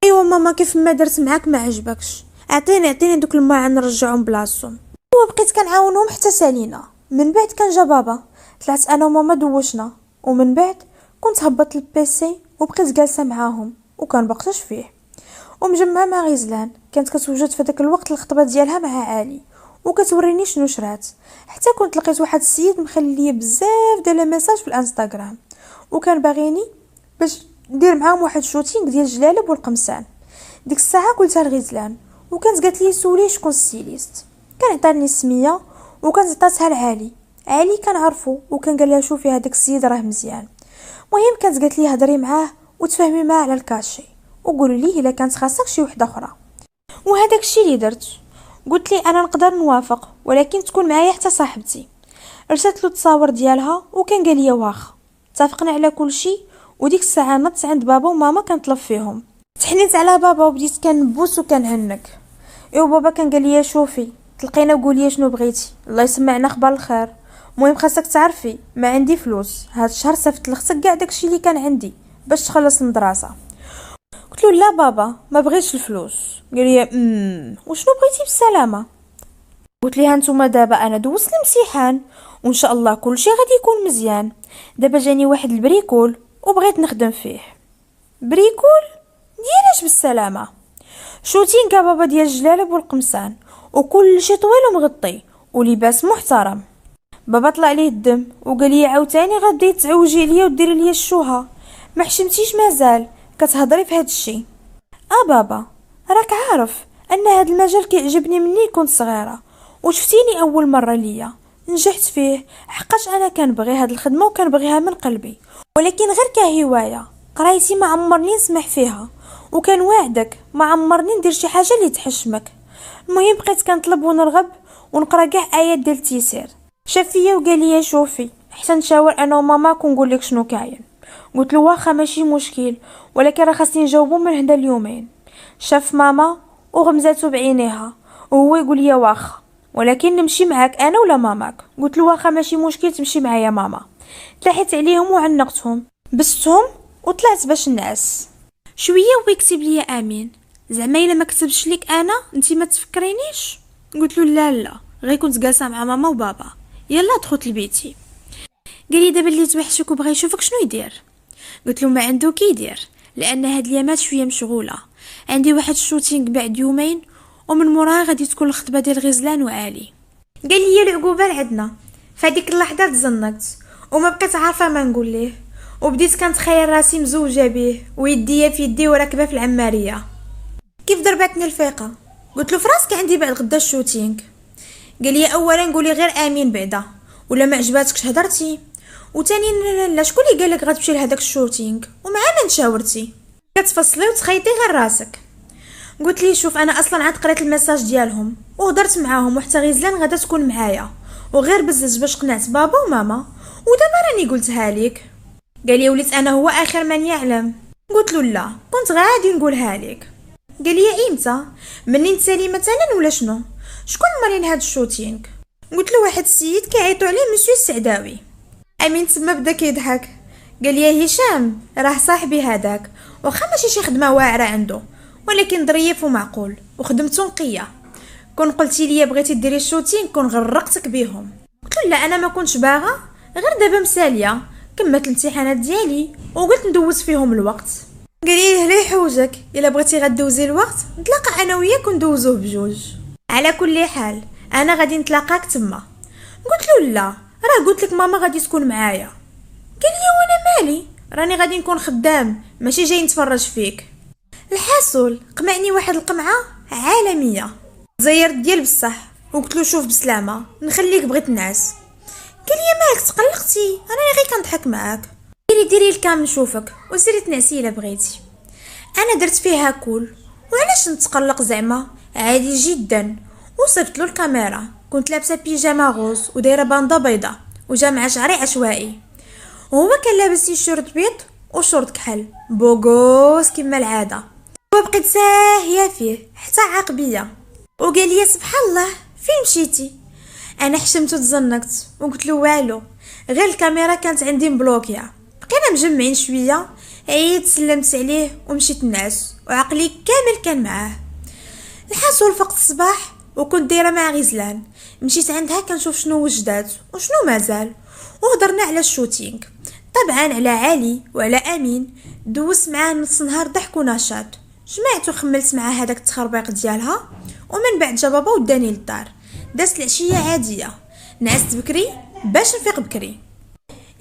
ايوا ماما كيف ما درت معاك ما عجبكش، اعطيني دوك الماء نرجعهم بلاصتهم. وبقيت كنعاونهم حتى سالينا. من بعد كان جا بابا، طلعت انا وماما دوشنا، ومن بعد كنت هبطت البيسي وبقيت جالسه معاهم وكنبقتش فيه. ومجمعه مع غزلان كانت كتوجد في داك الوقت الخطبه ديالها مع علي وكتوريني شنو شرات. حتى كنت لقيت واحد السيد مخلي لي بزاف ديال الميساج في الانستغرام وكان باغيني باش ندير معاهم واحد شوتينغ ديال جلالب والقمصان. ديك الساعه قلتها لغزلان وكانت قالت لي سولي شكون الستيليست. كان عطاني السميه وكانت عطاتها لعلي. علي كان عرفو وكان قال لها شوفي هذاك السيد راه مزيان. المهم كانت قالت لي هضري معاه وتفاهمي معاه على الكاشي وقولوا لي الا كانت خاصك شي وحده اخرى. وهذاك الشيء اللي درت. قلت لي انا نقدر نوافق ولكن تكون معايا حتى صاحبتي. ارسلت له التصاور ديالها وكان قال لي واخا. اتفقنا على كل شيء. وديك الساعه نطت عند بابا وماما كنطلب فيهم. تحنيت على بابا وبديت كنبوس وكنهنك. ايوا بابا كان قال لي شوفي تلقينا وقولي شنو بغيتي، الله يسمعنا اخبار الخير. المهم خاصك تعرفي ما عندي فلوس، هاد الشهر صيفط لختك كاع داكشي اللي كان عندي باش تخلص المدرسه. قلت له لا بابا ما بغيتش الفلوس. قال لي وشنو بغيتي بالسلامه؟ قلت لي هانتوما دابا انا دوزت الامتحان وان شاء الله كل شيء غادي يكون مزيان. دابا جاني واحد البريكول وبغيت نخدم فيه. بريكول ديالاش بالسلامه؟ شوتينغ بابا ديال الجلالب والقمصان وكل شيء طويل ومغطي ولباس محترم. بابا طلع ليه الدم وقال لي عاوتاني غادي تعوجي عليا وديري ليا الشوهه، ما حشمتيش مازال كتهضري في هذا الشيء؟ بابا راك عارف ان هذا المجال كيعجبني مني كنت صغيره وشفتيني اول مره ليا نجحت فيه حقاش انا كنبغي هاد الخدمه وكنبغيها من قلبي، ولكن غير كهوايه. قرايتي ما عمرني نسمح فيها وكان واعدك ما عمرني ندير شي حاجه اللي تحشمك. المهم بقيت كنطلب ونرغب ونقرا كاع ايات ديال التيسير. شاف فيا وقال لي شوفي حتى نشاور انا وماماك ونقول لك شنو كاين. قلت له واخا ماشي مشكل ولكن راه خاصني نجاوبو من هنا اليومين. شاف ماما وغمزاتو بعينيها وهو يقول لي واخا ولكن نمشي معاك انا ولا ماماك. قلت له واخا ماشي مشكل تمشي معايا ماما. تلاحيت عليهم وعنقتهم بستهم وطلعت باش نعس شويه ويكتب لي امين. زعما الا ما كتبش لك انا انت ما تفكرينيش؟ قلت له لا غير كنت جالسه مع ماما وبابا. يلا دخلت لبيتي. قال لي دابا اللي توحشك وبغى يشوفك شنو يدير؟ قلت له ما عنده كيدير لان هاد اليامات شويه مشغوله، عندي واحد الشوتينغ بعد يومين ومن موراها غادي تكون الخطبه ديال غزلان وعلي. قال لي العقوبه لعندنا. فهاديك اللحظه تزنقت وما بقيت عارفه ما نقول ليه وبديت كنتخيل راسي مزوجه به ويديا في يدي وراكبه في العماريه. كيف ضربتني الفيقه. قلت له فراسك عندي بعد غدا الشوتينغ. قال لي اولا قولي غير امين بعدا ولا ما عجباتكش هضرتي، وثاني لا شكون اللي قال لك غتمشي لهداك الشوتينغ ومع من شاورتي؟ كتفصلي وتخيطي غير راسك. قلت لي شوف انا اصلا عاد قريت الميساج ديالهم وهضرت معاهم وحتى غزلان غادا تكون معايا وغير بزز باش قنعت بابا وماما ودابا راني قلتها لك. قال لي وليت انا هو اخر من يعلم. قلت له لا كنت غادي نقولها لك. قال لي امتى؟ منين تسالي مثلا ولا شنو؟ شكون مالين هاد الشوتينغ؟ قلت له واحد السيد كيعيطوا عليه مسيو السعداوي. امين تما بدا كيضحك. قال لي هشام راه صاحبي هذاك واخا ماشي شي خدمه واعره عنده، ولكن ظريف ومعقول وخدمته نقيه. كون قلتي لي بغيتي ديري الشوتين كون غرقتك بيهم. قلت له لا انا ما كنتش باغا، غير دابا مساليه كملت الامتحانات ديالي وقلت ندوز فيهم الوقت. قال لي لا يحوجك، الا بغيتي غدوزي الوقت نتلاقى انا وياك وندوزوه بجوج. على كل حال انا غادي نتلاقاك تما. قلت له لا، راه قلت لك ماما غادي تكون معايا. قال لي وانا مالي، راني غادي نكون خدام ماشي جاي نتفرج فيك. الحاصل قمعني واحد القمعه عالميه، زيرت ديال بصح، وقلت له شوف بسلامه نخليك بغيت الناس. قال لي مالك تقلقتي، انا غير كنضحك معاك. ديري الكام نشوفك وسيري تنعسي الا بغيتي. انا درت فيها كول، وعلاش نتقلق زعما عادي جدا. وصفت له الكاميرا، كنت لابسه بيجاما غوز ودايره باندا بيضه وجامعه شعري عشوائي، وهو كان لابس تيشيرت بيض وشورت كحل بوغوس كما العاده، وبقيت ساهيه فيه حتى عاقبيه. وقال لي سبحان الله فين مشيتي؟ انا حشمت وتزنقت وقلت له والو، غير الكاميرا كانت عندي مبلوكيه. بقينا مجمعين شويه، عيد سلمت عليه ومشيت نعس وعقلي كامل كان معاه. الحاصل فقت الصباح وكنت دايره مع غزلان، مشيت عندها كنشوف شنو وجدات وشنو مازال، وهضرنا على الشوتينغ طبعا على علي وعلى امين. دوزت معاه نص نهار ضحك ونشاط، جمعت وخملت معاه هذاك التخربيق ديالها، ومن بعد جا بابا وداني للدار. دازت العشيه عاديه، نعست بكري باش نفيق بكري.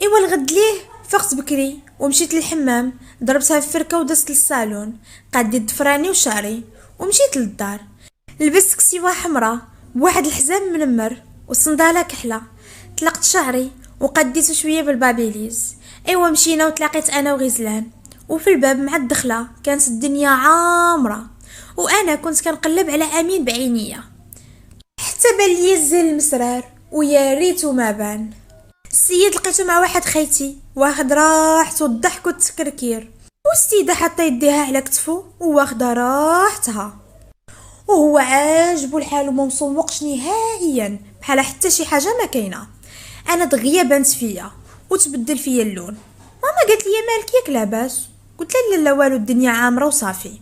ايوا الغد ليه فقت بكري ومشيت للحمام، ضربتها في فركه ودزت للصالون، قاديت ضفراني وشعري ومشيت للدار. لبست كسيوه حمراء بواحد الحزام منمر والصنداله كحله، طلقت شعري وقديته شويه بالبابيليز. ايوا مشينا وتلاقيت انا وغزلان، وفي الباب مع الدخله كانت الدنيا عامره، وانا كنت كنقلب على امين بعينيا حتى بان لي الزين المسرار، ويا ريتو ما بان. السيد لقيته مع واحد خيتي واخد راحته الضحك والتكركير، والسيده حاطه يديها على كتفو وواخده راحتها، وهو عاجبو الحال وما مسوقش نهائيا بحال حتى شي حاجه ما كاينه. انا دغيا بانت فيا وتبدل فيا اللون. ماما قالت لي مالك ياك لاباس؟ قلت لها لا والو الدنيا عامره وصافي.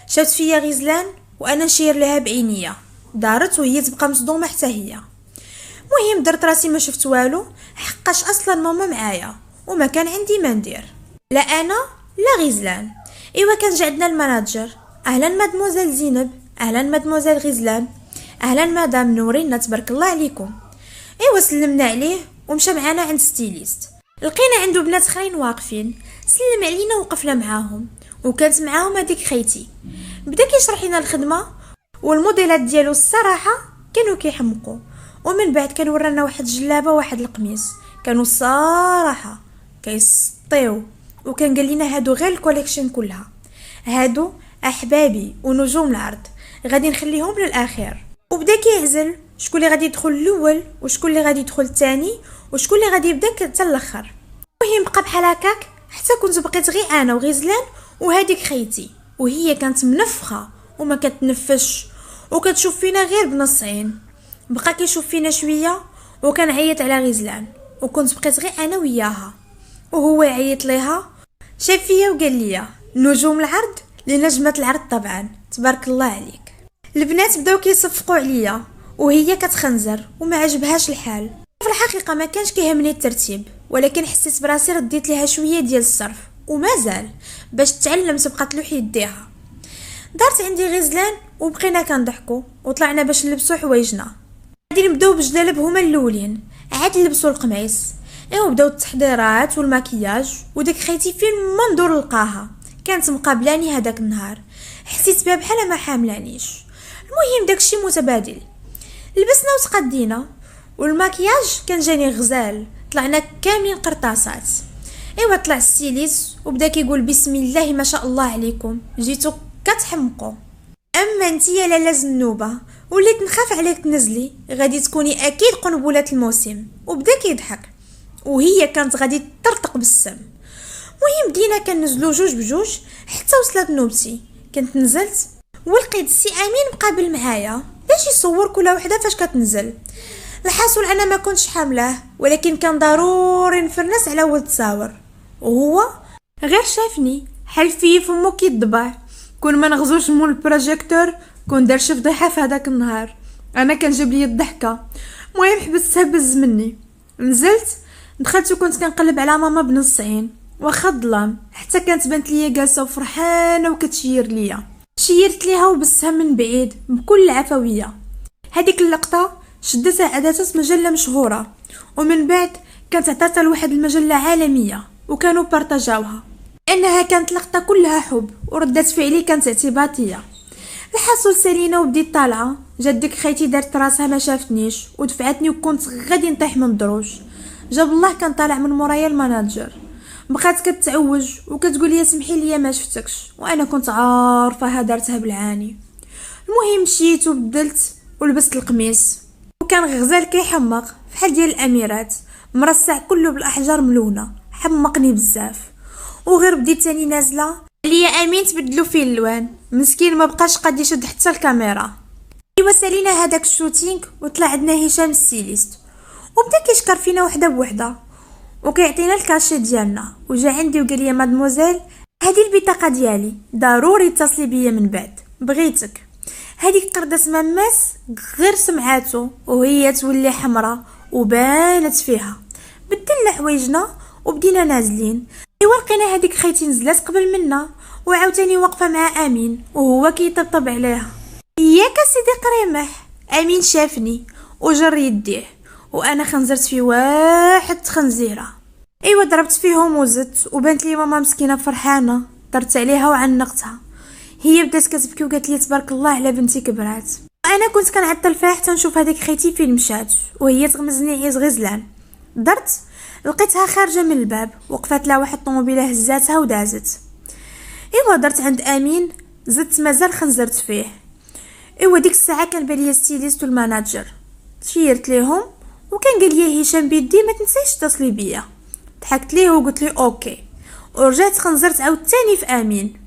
شافت فيا غزلان وانا نشير لها بعينيا، دارت وهي تبقى مصدومه حتى هي. مهم درت راسي ما شفت والو، حقاش اصلا ماما معايا وما كان عندي ما ندير، لا انا لا غزلان. ايوا كان جا عندنا المناجر، اهلا مادموزيل زينب، اهلا مادموزيل غزلان، اهلا مدام نورينا تبارك الله عليكم. ايوا سلمنا عليه ومشى معانا عند ستيليست، لقينا عنده بنات اخرين واقفين، سلم علينا وقفنا معاهم، وكانت معاهم هذيك خيتي. بدا كيشرح لنا الخدمه والموديلات ديالو، الصراحه كانوا كيحمقوا. ومن بعد كان ورانا واحد الجلابه وواحد القميص كانوا الصراحه كيسطيو، وكان قال لنا هادو غير الكوليكشن كلها، هادو احبابي ونجوم العرض غادي نخليهم للاخير. وبدا كيعزل شكون اللي غادي يدخل الاول وشكون اللي غادي يدخل الثاني وشكون اللي غادي يبدا حتى الاخر. المهم بقى بحال هكاك حتى كنت بقيت غير انا وغزلان وهذيك خيتي، وهي كانت منفخه وما كتنفش وكتشوف فينا غير بنص عين. بقى كيشوف فينا شويه وكان عيط على غزلان، وكنت بقيت غير انا وياها وهو يعيط ليها. شاف فيا وقال لي نجوم العرض لنجمه العرض طبعا تبارك الله عليك. البنات بداو كيصفقوا عليا وهي كتخنزر وما عجبهاش الحال. في الحقيقه ما كانش كيهمني الترتيب، ولكن حسيت براسي رديت لها شويه ديال الصرف ومازال باش تتعلم تبقى تلوح يديها. دارت عندي غزلان وبقينا كنضحكوا وطلعنا باش نلبسوا حوايجنا. غادي نبداو بجلالب هما الاولين، عاد لبسوا القميص. ايوا بداو التحضيرات والماكياج، وديك خيتي فين ما ندور لقاها كانت مقابلاني هذاك النهار، حسيت بها بحال ما حاملانيش. المهم داكشي متبادل. لبسنا وتقدينا والماكياج كان جاني غزال، طلعنا كاملين قرطاسات. ايوا طلع الستيليس وبدا كيقول بسم الله ما شاء الله عليكم، جيتو كتحمقوا. اما انت يا لاله زنوبه وليت نخاف عليك تنزلي، غادي تكوني اكيد قنبله الموسم. وبدا كيضحك وهي كانت غادي تطرطق بالسم. المهم بدينا كننزلو جوج بجوج حتى وصلت نوبتي. كنت نزلت ولقيت السي امين مقابل معايا باش يصور كل وحده فاش كتنزل. الحاصل انا ما كنتش حامله، ولكن كان ضروري نفرنس على ولد تصاور، وهو غير شافني حلفي فمو كيضبع. كون ما نغزوش مول البروجيكتور كون دار شي فضيحه في هذاك النهار. انا كان جاب لي الضحكه. المهم حبستها بز مني. نزلت دخلت وكنت كنقلب على ماما بنص عين واخا الظلام، حتى كانت بنت ليا جالسه وفرحانه وكتشير ليا. شيرت ليها وبسها من بعيد بكل عفويه. هذيك اللقطه شدتها عدسات مجله مشهوره، ومن بعد كانت عطاتها لواحد المجله عالميه وكانوا بارطاجاوها، انها كانت لقطه كلها حب وردات فعلي كانت اعتباطيه. الحصول سالينا وبديت طالعه، جات ديك خيتي دارت راسها ما شافتنيش ودفعتني وكنت غادي نطيح من الدروج. جاب الله كان طالع من مورايا المناجر، بقات كتعوج وكتقول لي سمحي لي ما شفتكش، وانا كنت عارفه دارتها بالعاني. المهم مشيت وبدلت ولبست القميص، وكان غزال كيحمق فحال ديال الاميرات، مرصع كله بالاحجار ملونه، حمقني بزاف. وغير بديت تاني نازله ليا امين تبدلوا فيه اللوان، مسكين ما بقاش قادر يشد حتى الكاميرا. ايوا سالينا هذاك الشوتينغ وطلع عندنا هشام الستيليست وبدا كيشكر فينا وحده بوحده وكيعطينا الكاشي ديالنا، وجا عندي وقال لي مادموزيل هذه البطاقه ديالي ضروري اتصلي بيا من بعد بغيتك. هذيك قردة مماس غير سمعاتو وهي تولي حمراء وبانت فيها. بدلنا حوايجنا وبدينا نازلين. ايوا لقينا هذيك خيتي نزلات قبل منا وعاوتاني واقفه مع امين وهو كيطبطب عليها. ياك سيدي قريمح. امين شافني وجر يديه وانا خنزرت في واحد خنزيره. ايوا ضربت فيهم وزدت، وبانت لي ماما مسكينه فرحانه، درت عليها وعنقتها. هي بدات كتبكي وقالت لي تبارك الله على بنتي كبرات. انا كنت كنعطل فيها حتى نشوف هذيك خيتي فين مشات وهي تغمزني عيز غزلان. درت لقيتها خارجه من الباب، وقفات لها واحد الطوموبيله هزاتها ودازت. ايوا درت عند امين زدت مازال خنزرت فيه. ايوا ديك الساعه كان بالي ستيليست والماناجر، شيرت ليهم وكان قال لي هشام بيدي ما تنسيش تصلي بيا. ضحكت ليه وقلت لي اوكي، ورجعت خنزرت عاوتاني في امين.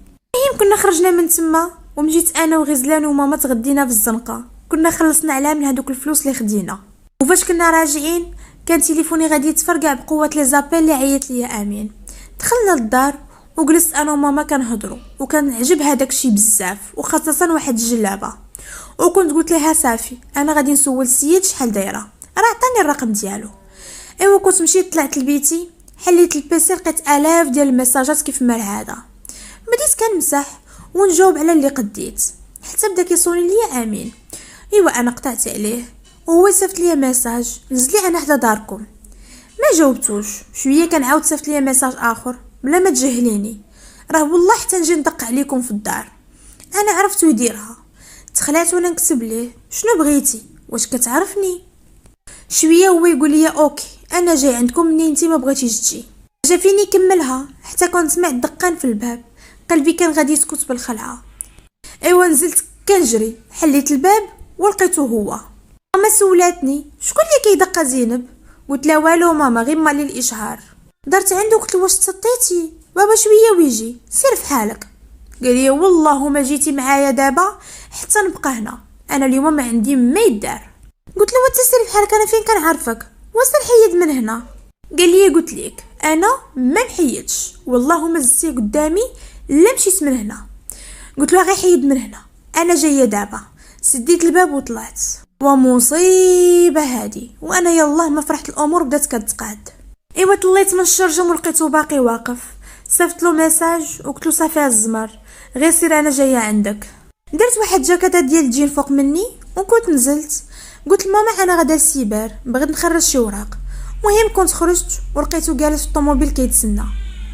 كنا خرجنا من تما ومجيت انا وغزلان وماما تغدينا في الزنقه. كنا خلصنا عليها من هذوك الفلوس اللي خدينا، وفاش كنا راجعين كان تليفوني غادي يتفرقع بقوه لي زابيل اللي عيط ليا امين. دخلنا للدار وجلست انا وماما كنهضروا، وكان عجب هذاك الشيء بزاف وخاصه واحد الجلابه. وكنت قلت لها صافي انا غادي نسول السيد شحال دايره، راه عطاني الرقم ديالو. ايوا كنت مشيت طلعت لبيتي، حليت البيسي لقيت الاف ديال الميساجات كيف ما العاده. بديت كنمسح ونجاوب على اللي قديت حتى بدا كيصوني ليا امين. ايوا انا قطعت عليه وهو صيفط ليا ميساج نزل لي انا حدا داركم. ما جاوبتوش، شويه كنعاود صيفط ليا ميساج اخر بلا ما تجهليني، راه والله حتى نجي ندق عليكم في الدار. انا عرفتو يديرها، تخلعت وانا نكتب ليه شنو بغيتي واش كتعرفني. شويه هو يقول لي اوكي انا جاي عندكم منين انتي ما بغيتيش تجي. جا فيني كملها حتى كنت سمعت دقان في الباب، قلبي كان غادي يسكت بالخلعه. ايوا نزلت كنجري حليت الباب ولقيته هو. ماما سولاتني شكون اللي كيدق زينب، قلت لها والو ماما غير مالي الاشهار. درت عنده قلت له واش تسطيتي بابا شويه ويجي سير في حالك. قال لي والله ما جيتي معايا دابا حتى نبقى هنا، انا اليوم ما عندي ما يدار. قلت له وتسير في حالك انا فين كنعرفك واش نحيد من هنا. قال لي قلت لك انا ما نحيدش والله ما زدتي قدامي لا مشيت من هنا. قلت له غير حيد من هنا انا جايه دابا. سديت الباب وطلعت ومصيبه هادي، وانا يالله ما فرحت الامور بدات كتقاد. ايوا طليت من الشرجم ولقيته باقي واقف، صيفط له ميساج وقلت له صافي الزمر غير سير انا جايه عندك. درت واحد جاكيطه ديال الجين فوق مني وكنت نزلت. قلت لماما انا غادا السيبر بغيت نخرج شي اوراق. مهم كنت خرجت ولقيته جالس في الطوموبيل كيتسنى،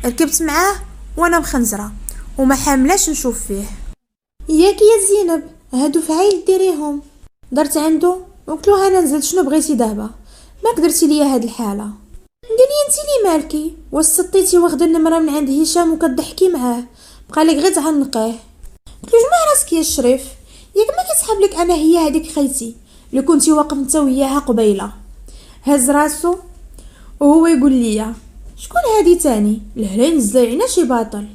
ركبت معاه وانا مخنزره وما حاملاش نشوف فيه. ياك يا زينب هادو فعايل ديريهم. درت عنده وقلت له انا نزلت شنو بغيتي دابا ما درتي ليا هاد الحاله. قال لي انت لي مالكي واش سطيتي واخده النمره من عند هشام وكتضحكي معاه بقى لك غير تعنقيه. قلت له جمع راسك يا الشريف، ياك ما كتحاب لك انا هي هذيك خيتي اللي كنتي واقف انت وياها قبيله. هز راسو وهو يقول لي شكون هادي تاني الهلين زايعنا شي باطل.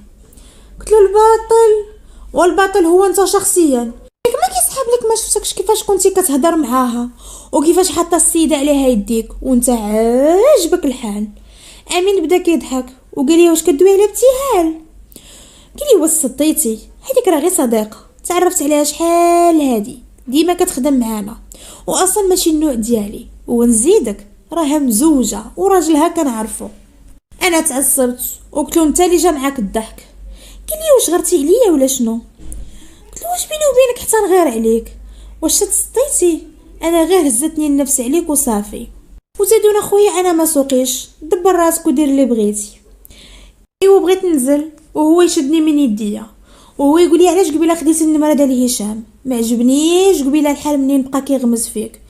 قلت له الباطل والباطل هو انت شخصيا، ياك ما كيسحب لك ما شفتكش كيفاش كنتي كتهضر معاها وكيفاش حاطه السيده عليها يديك وانت عاجبك الحال. امين بدا كيضحك وقال لي واش كدوي على ابتهال. قالي وسطيتي هذيك راه غير صديقه تعرفت عليها شحال هادي، ديما كتخدم معانا واصلا ماشي النوع ديالي، ونزيدك راها مزوجه وراجلها كنعرفو. انا تعصبت وقلت له انت اللي جا معاك الضحك. قال لي واش غرتي عليا ولا شنو؟ قلت له واش بيني وبينك حتى نغير عليك، واش تسطيتي؟ انا غير هزتني النفس عليك وصافي. وزادونا خويا انا ما سوقيش، دبر راسك ودير اللي بغيتي. ايوا بغيت ننزل وهو يشدني من يديا وهو يقول لي علاش قبيله خديتي النمره ديال هشام؟ ما عجبنيش قبيله الحال منين بقى كيغمز فيك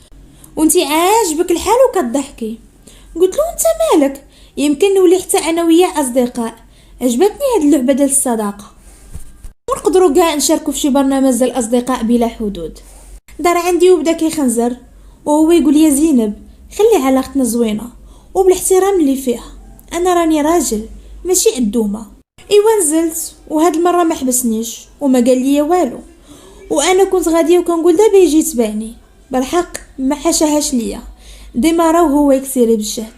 وانتي عاجبك الحال وكتضحكي. قلت له انت مالك، يمكن نولي حتى انا وياه اصدقاء. عجبتني هاد اللعبه ديال الصداقه ونقدروا كاع نشاركوا في شي برنامج ديال الاصدقاء بلا حدود. دار عندي وبدا كيخنزر وهو يقول لي زينب خلي علاقتنا زوينه وبالاحترام اللي فيها، انا راني راجل ماشي عدومه. ايوا نزلت وهاد المره ما حبسنيش وما قال لي والو، وانا كنت غاديه وكنقول دابا يجي يتبعني. بالحق ما حاشاهاش ليا، ديما راه هو يكسيري بالجهد.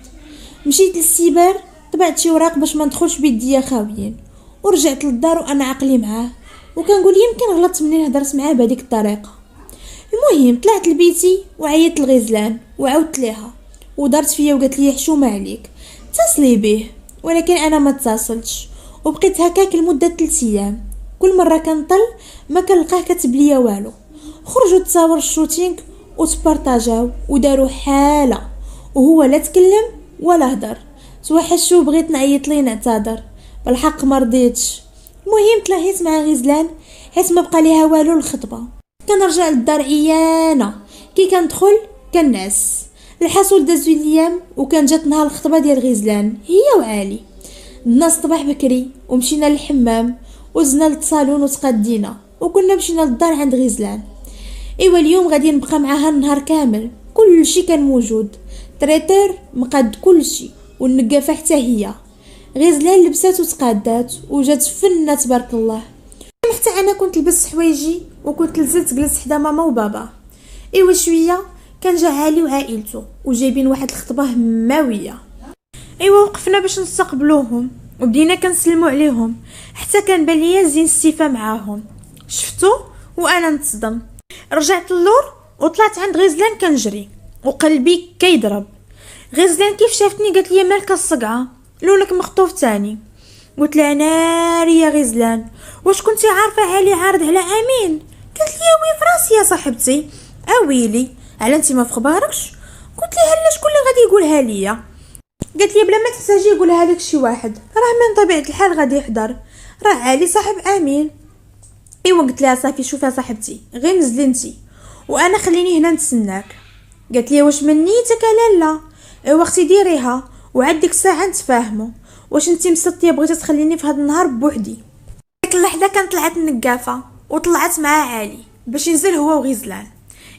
مشيت للسيبر طبعت شي وراق باش ما ندخلش بيديا خاويين، ورجعت للدار وانا عقلي معاه وكنقول يمكن غلطت منين هضرت معاه بهذيك الطريقه. المهم طلعت لبيتي وعيطت لغزلان وعاودت ليها ودارت فيا وقالت لي حشومه عليك اتصلي به، ولكن انا ما اتصلتش وبقيت هكاك لمده 3 ايام. كل مره كنطل ما كنلقاه كتب ليا والو. خرجوا تصاور الشوتينغ وتبارطاجاو وداروا حاله وهو لا تكلم ولا هدر. توحشو بغيت نعيط ليه نعتذر، بالحق ما رضيتش. المهم تلاهيت مع غزلان حيت ما بقى ليها والو الخطبه. كنرجع للدار عيانه، كي كندخل كنعس. الحاسول دازو الايام وكان جات نهار الخطبه ديال غزلان هي وعالي. الناس طبح بكري ومشينا للحمام وزنا للصالون وتقدينا وكنا مشينا للدار عند غزلان. ايوا اليوم غادي نبقى معاها النهار كامل، كل شيء كان موجود، تريتير مقاد كل شيء والنقافه حتى هي. غزلان لبسات وتقادات وجات فنه تبارك الله. حتى انا كنت لبست حوايجي وكنت نزلت جلست حدا ماما وبابا. ايوا شويه كان جا عالي وعائلته وجايبين واحد الخطبه هماويه. ايوا وقفنا باش نستقبلوهم وبدينا كنسلموا عليهم حتى كان بان ليا زين السيفه معاهم. شفتو وانا نتصدم. رجعت للور وطلعت عند غزلان كنجري وقلبي كيضرب. غزلان كيف شافتني قالت لي مالك الصقعه لونك مخطوف تاني. قلت لها ناري يا غزلان واش كنتي عارفه علي عارض على امين؟ قالت لي وي فراسي يا صاحبتي. اويلي على انت ما فخباركش؟ قلت لها لا شكون اللي غادي يقولها ليا؟ قالت لي بلا ما تحتاجي يقولها لك شي واحد، راه من طبيعه الحال غادي يحضر، راه علي صاحب امين. ايوا قلت لها صافي شوفي يا صاحبتي غير نزلي انتي وانا خليني هنا نتسناك. قالت لي واش من نيتك لالا؟ ايوا اختي ديريها وعديك ساعه نتفاهموا. واش انتي مسطيه بغيتي تخليني في هذا النهار بوحدي؟ ديك اللحظه كانت طلعت النقافه وطلعت مع علي باش ينزل هو وغزلان.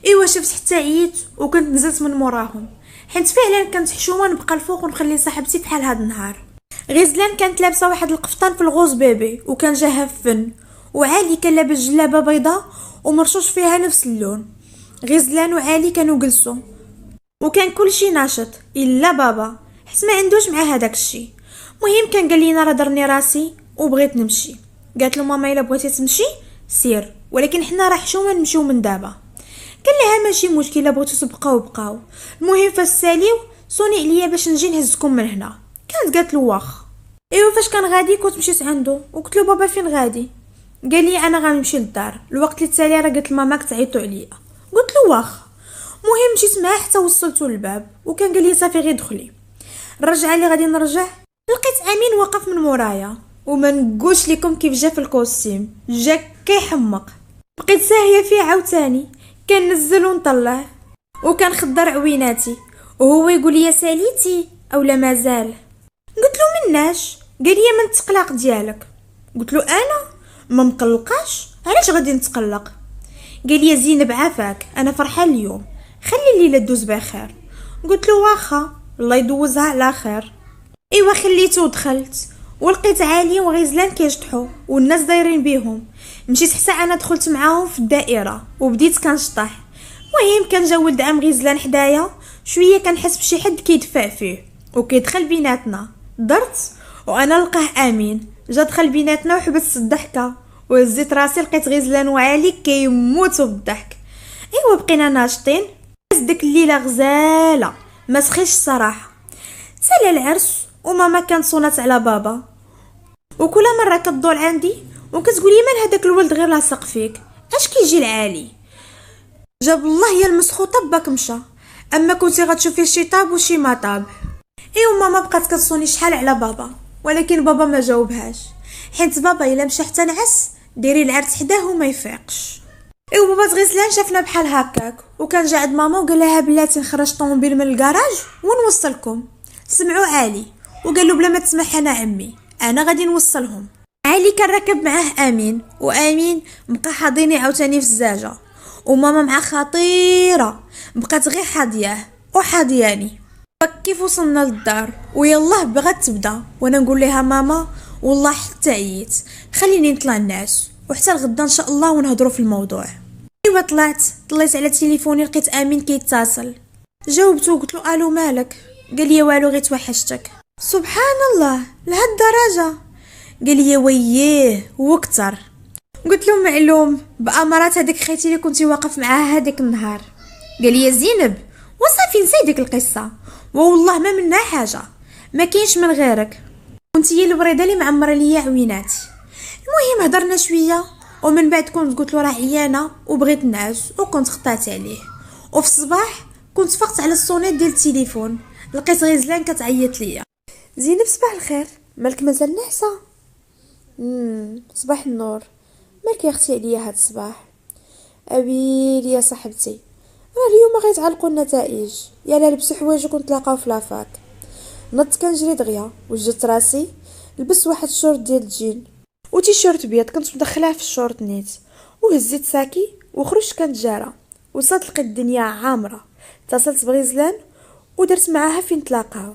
ايوا شفت حتى عييت وكنت نزلت من موراهم حيت فعلا كنت حشومه نبقى الفوق ونخلي صاحبتي بحال هذا النهار. غزلان كانت لابسه واحد القفطان في الغوز بيبي وكان جاها فن، وعالي كان لابس جلابه بيضاء ومرشوش فيها نفس اللون. غزلان وعالي كانوا جلسوا وكان كل شيء ناشط الا بابا حس ما عندوش مع هذاك الشيء. مهم كان قال لينا راه درني راسي وبغيت نمشي. قالت له ماما الا بغيتي تمشي سير، ولكن حنا راه حشومه نمشيو من دابا. قال لها ماشي مشكله بغيتو تبقاو بقاو، المهم فاش ساليو صوني عليا باش نجي نهزكم من هنا. كانت قالت له واخ. ايوا فاش كان غادي كنت مشيت عنده وقلت له بابا فين غادي؟ قال لي انا غنمشي للدار، الوقت اللي تالي راه قلت لماماك تعيطوا عليا. قلت له واخ. مهم مشيت معاه حتى وصلته للباب وكان قال لي صافي غير دخلي. الرجعه اللي غادي نرجع لقيت امين واقف من مورايا وما نقولش لكم كيف جا في الكوستيم، جا كيحمق. بقيت ساهيه فيه عاوتاني، كان نزل ونطلع وكان خضر عويناتي وهو يقول لي ساليتي او لا مازال. قلت له مناش؟ قال لي من التقلق ديالك. قلت له انا ما مقلقاش، علاش غادي نتقلق؟ قال لي زينب عافاك انا فرحان اليوم، خلي الليله تدوز بخير. قلت له واخا الله يدوزها على خير. ايوا خليته ودخلت ولقيت عالي وغزلان كيشطحوا والناس دايرين بيهم. مشيت حتى انا دخلت معاهم في الدائره وبديت كنشطح. المهم كان جا ولد عم غزلان حدايا، شويه كنحس بشي حد كيدفع فيه وكيدخل بيناتنا. درت وانا نلقاه امين جا دخل بيناتنا وحبس الضحكه، وهزيت راسي لقيت غزلان وعلي كيموتوا بالضحك. ايوا بقينا ناشطين. ديك الليله غزاله ما سخيش الصراحه. سالا العرس وماما كانت صونات على بابا، وكل مره كتدور عندي وكتقولي من هذاك الولد غير لاصق فيك، اش كيجي العالي. جاب الله يا المسخوطه باك مشى، اما كنتي غتشوفي شي طاب وشي ما طاب. ايوا ماما بقات كتصوني شحال على بابا، ولكن بابا ما جاوبهاش، حيت بابا الا مشى حتى نعس ديري العرس حداه وما يفيقش. ايوا بابا غسلان شافنا بحال هكاك وكان جا عند ماما وقال لها بلاتي نخرج طوموبيل من الكراج ونوصلكم. سمعوا عالي وقال له بلا ما تسمح انا عمي انا غادي نوصلهم. علي كان راكب معاه امين، وامين بقى حاضيني عاوتاني في الزاجه، وماما مع خطيره بقات غير حاضياه وحاضياني. كيف وصلنا للدار ويلاه بغات تبدا، وانا نقول لها ماما والله حتى عييت خليني نطلع الناس وحتى الغدا ان شاء الله ونهضروا في الموضوع. ايوا طليت على تليفوني لقيت امين كيتصل. جاوبته وقلت له الو مالك؟ قال لي والو غير توحشتك. سبحان الله لهاد الدرجه؟ قال لي وييه وكتر. قلت له معلوم بامارات هذيك خيتي اللي كنتي واقف معاها هذيك النهار. قال لي يا زينب وصافي نسي ديك القصه، والله ما منها حاجه ما كاينش من غيرك، كنت هي الوريده اللي معمره ليا عويناتي. المهم هضرنا شويه ومن بعد كنت قلت له راه عيانه وبغيت نعس وكنت خطات عليه. وفي الصباح كنت فقت على الصونيت ديال التليفون لقيت غزلان كتعيط ليا. زينب صباح الخير، مالك مازال نعسه؟ صباح النور، مالك يا اختي عليا هاد الصباح؟ ابيلي يا صاحبتي راه اليوم غيتعلقوا النتائج، يلا لبسوا حوايجك ونتلاقاو في لافاك. نضت كنجري دغيا وجدت راسي لبست واحد الشورت ديال الجين وتيشيرت بيض كنت مدخلاه في الشورت نيت، وهزيت ساكي وخرجت كنت جاره. وصلت لقيت الدنيا عامره، اتصلت بغزلان ودرت معاها فين تلاقاو.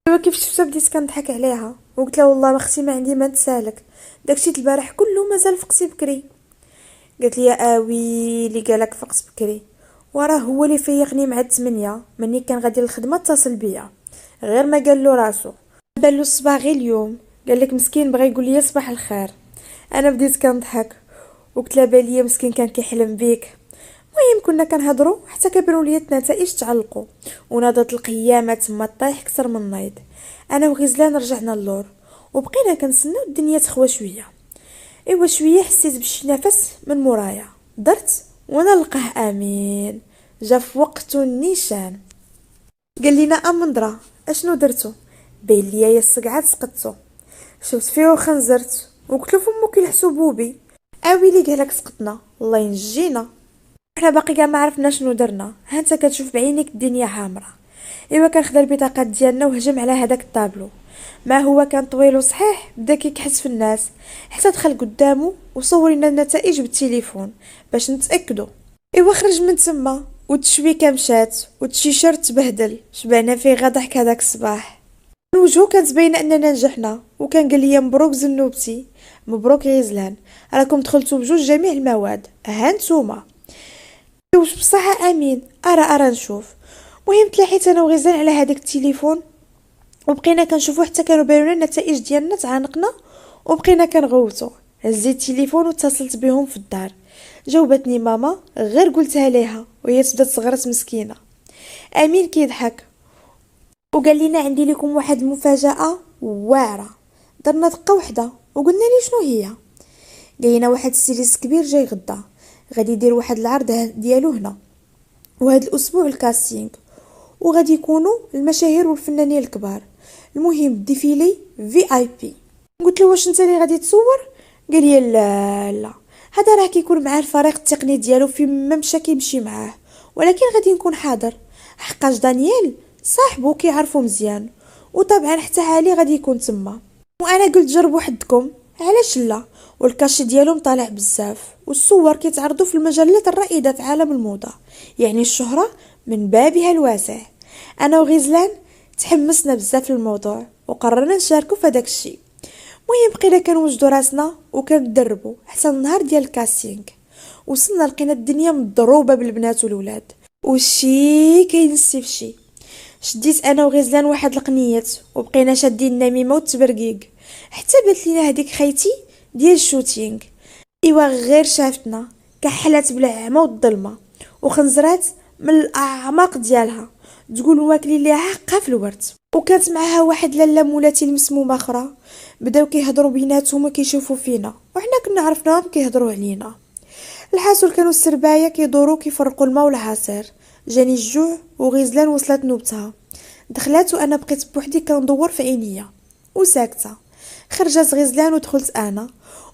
ايوا كيف شفتها بديت كنضحك عليها وقلت لها والله ما اختي ما عندي ما نسالك، داكشي البارح كله مازال فقتي بكري. قالت لي اويلي قالك فقت بكري، وراه هو اللي فيقني مع 8 مني كان غادي للخدمه اتصل بيا غير ما قال له راسو بان له الصباح غير اليوم قال لك مسكين بغى يقول لي صباح الخير. انا بديت كنضحك وقلت له بالي مسكين كان كيحلم بيك. المهم كنا كنهضروا حتى كبروا لي النتائج تعلقوا وناضت القيامه تما طايح اكثر من نايض. انا وغزلان رجعنا اللور وبقينا كنسناو الدنيا تخوى شويه. ايوا شويه حسيت بشي نفس من مورايا، درت وانا لقاه امين جا في وقت النيشان. قال لنا امندرا اشنو درتو؟ بين ليا يا السقعات سقطتو. شفت فيه وخنزرت وقلت له فمك يلحسو بوبي. اويلي قالك سقطنا الله ينجينا، احنا باقي كاع ما عرفنا شنو درنا. ها انت كتشوف بعينيك الدنيا حامره. ايوا كنخدا البطاقات ديالنا وهجم على هذاك الطابلو. ما هو كان طويل وصحيح بدا كيكحس في الناس حتى دخل قدامه وصور لنا النتائج بالتليفون باش نتاكدوا. ايوا خرج من تما والتشويكه مشات والتيشيرت تبهدل، شبعنا فيه غا ضحك هذاك الصباح. وجهو كانت باينه اننا نجحنا وكان قال لي مبروك زنوبتي. مبروك غزلان راكم دخلتوا بجوج جميع المواد ها نتوما. واش بصح امين ارى نشوف. مهم تلاحيت انا وغزلان على هذاك التليفون وبقينا كنشوفوا حتى كانوا باينين النتائج ديالنا، تعانقنا وبقينا كنغوتوا. هزيت التليفون واتصلت بهم في الدار. جاوبتني ماما غير قلتها ليها وهي تبدا تصغرت مسكينه. امين كيضحك وقال لنا عندي لكم واحد المفاجاه واعره. درنا دقه وحده وقلنا لي شنو هي. لقينا واحد السيليس كبير جاي غدا غادي يدير واحد العرض ديالو هنا، وهذا الاسبوع الكاستينغ وغادي يكونوا المشاهير والفنانين الكبار. المهم ديفيلي في اي بي. قلت له واش انت اللي غادي تصور؟ قال لي لا هذا راه كيكون مع الفريق التقني ديالو في ما مشى كيمشي معاه، ولكن غادي نكون حاضر حقاش دانيال صاحبو كيعرفو مزيان وطبعا حتى علي غادي يكون تما. وانا قلت جربوا حدكم علاش لا، والكاشي ديالهم طالع بزاف والصور كيتعرضوا في المجلات الرائده في عالم الموضه، يعني الشهره من بابها الواسع. انا وغزلان تحمسنا بزاف للموضوع وقررنا نشاركوا في هذاك الشيء. المهم بقينا كنوجدوا راسنا وكندربوا حتى النهار ديال الكاستينغ. وصلنا لقينا الدنيا مضروبه بالبنات والولاد وشي كينسي فشي. شديت انا وغزلان واحد القنيات وبقينا شادين النميمه والتبرقيق حتى بات لينا هذيك خيتي ديال الشوتينغ. ايوا غير شافتنا كحلات بالعمى والظلمه وخنزرات من الاعماق ديالها تقول واكلين ليها حقها في الورد. وكانت معها واحد لاله مولاتي المسمومه اخرى، بداو كيهضروا بيناتهم وكيشوفوا فينا وحنا كنا عرفناهم كيهضروا علينا. الحاصل كانوا السربايه كيدوروا كيفرقوا الماء والعصير. جاني الجوع وغزلان وصلت نوبتها، دخلات وانا بقيت بوحدي كندور في عينيا وساكته. خرجت غزلان ودخلت انا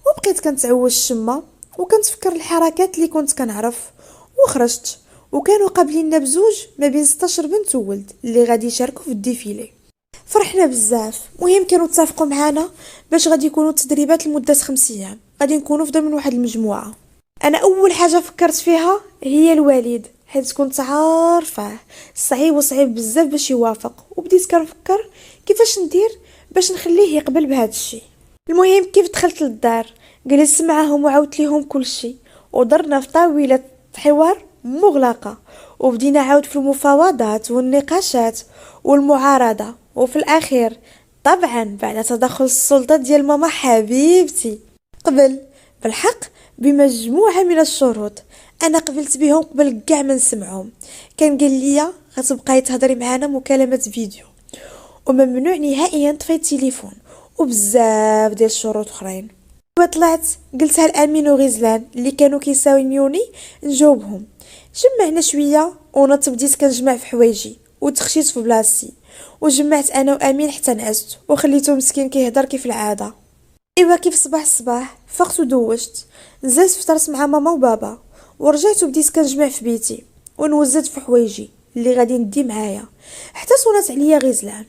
وبقيت كنتعوج الشمه وكنتفكر الحركات اللي كنت كنعرف. وخرجت وكانوا قابليننا بزوج ما بين 16 بنت وولد اللي غادي يشاركوا في الديفيلي. فرحنا بزاف. مهم كانوا اتفقوا معانا باش غادي يكونوا التدريبات لمده 5 ايام، غادي نكونوا في ضمن واحد المجموعه. انا اول حاجه فكرت فيها هي الوالد، حيت كنت عارفه صعيب وصعيب بزاف باش يوافق، وبديت كنفكر كيفاش ندير باش نخليه يقبل بهذا الشيء. المهم كيف دخلت للدار جلست معاهم وعاودت ليهم كل شيء ودرنا في طاوله حوار مغلقه وبدينا عاود في المفاوضات والنقاشات والمعارضه. وفي الاخير طبعا بعد تدخل السلطه ديال ماما حبيبتي قبل بالحق بمجموعه من الشروط. انا قبلت بهم قبل كاع ما نسمعهم. كان قال لي غتبقاي تهضري معانا مكالمه فيديو وممنوع نهائيا طفي التليفون وبزاف ديال الشروط اخرين. وطلعت قلتها لامين وغزلان اللي كانوا كيساونيوني نجاوبهم. جمعنا شويه ونط بديت كنجمع في حوايجي وتخشيت في بلاصتي وجمعت انا وامين حتى نعست وخليته مسكين كيهضر كيف العاده. ايوا كيف صباح الصباح فقت ودوشت، نزلت فطرت مع ماما وبابا ورجعت وبديت كنجمع في بيتي ونوزت في حوايجي اللي غادي ندي معايا حتى صونات عليا غزلان.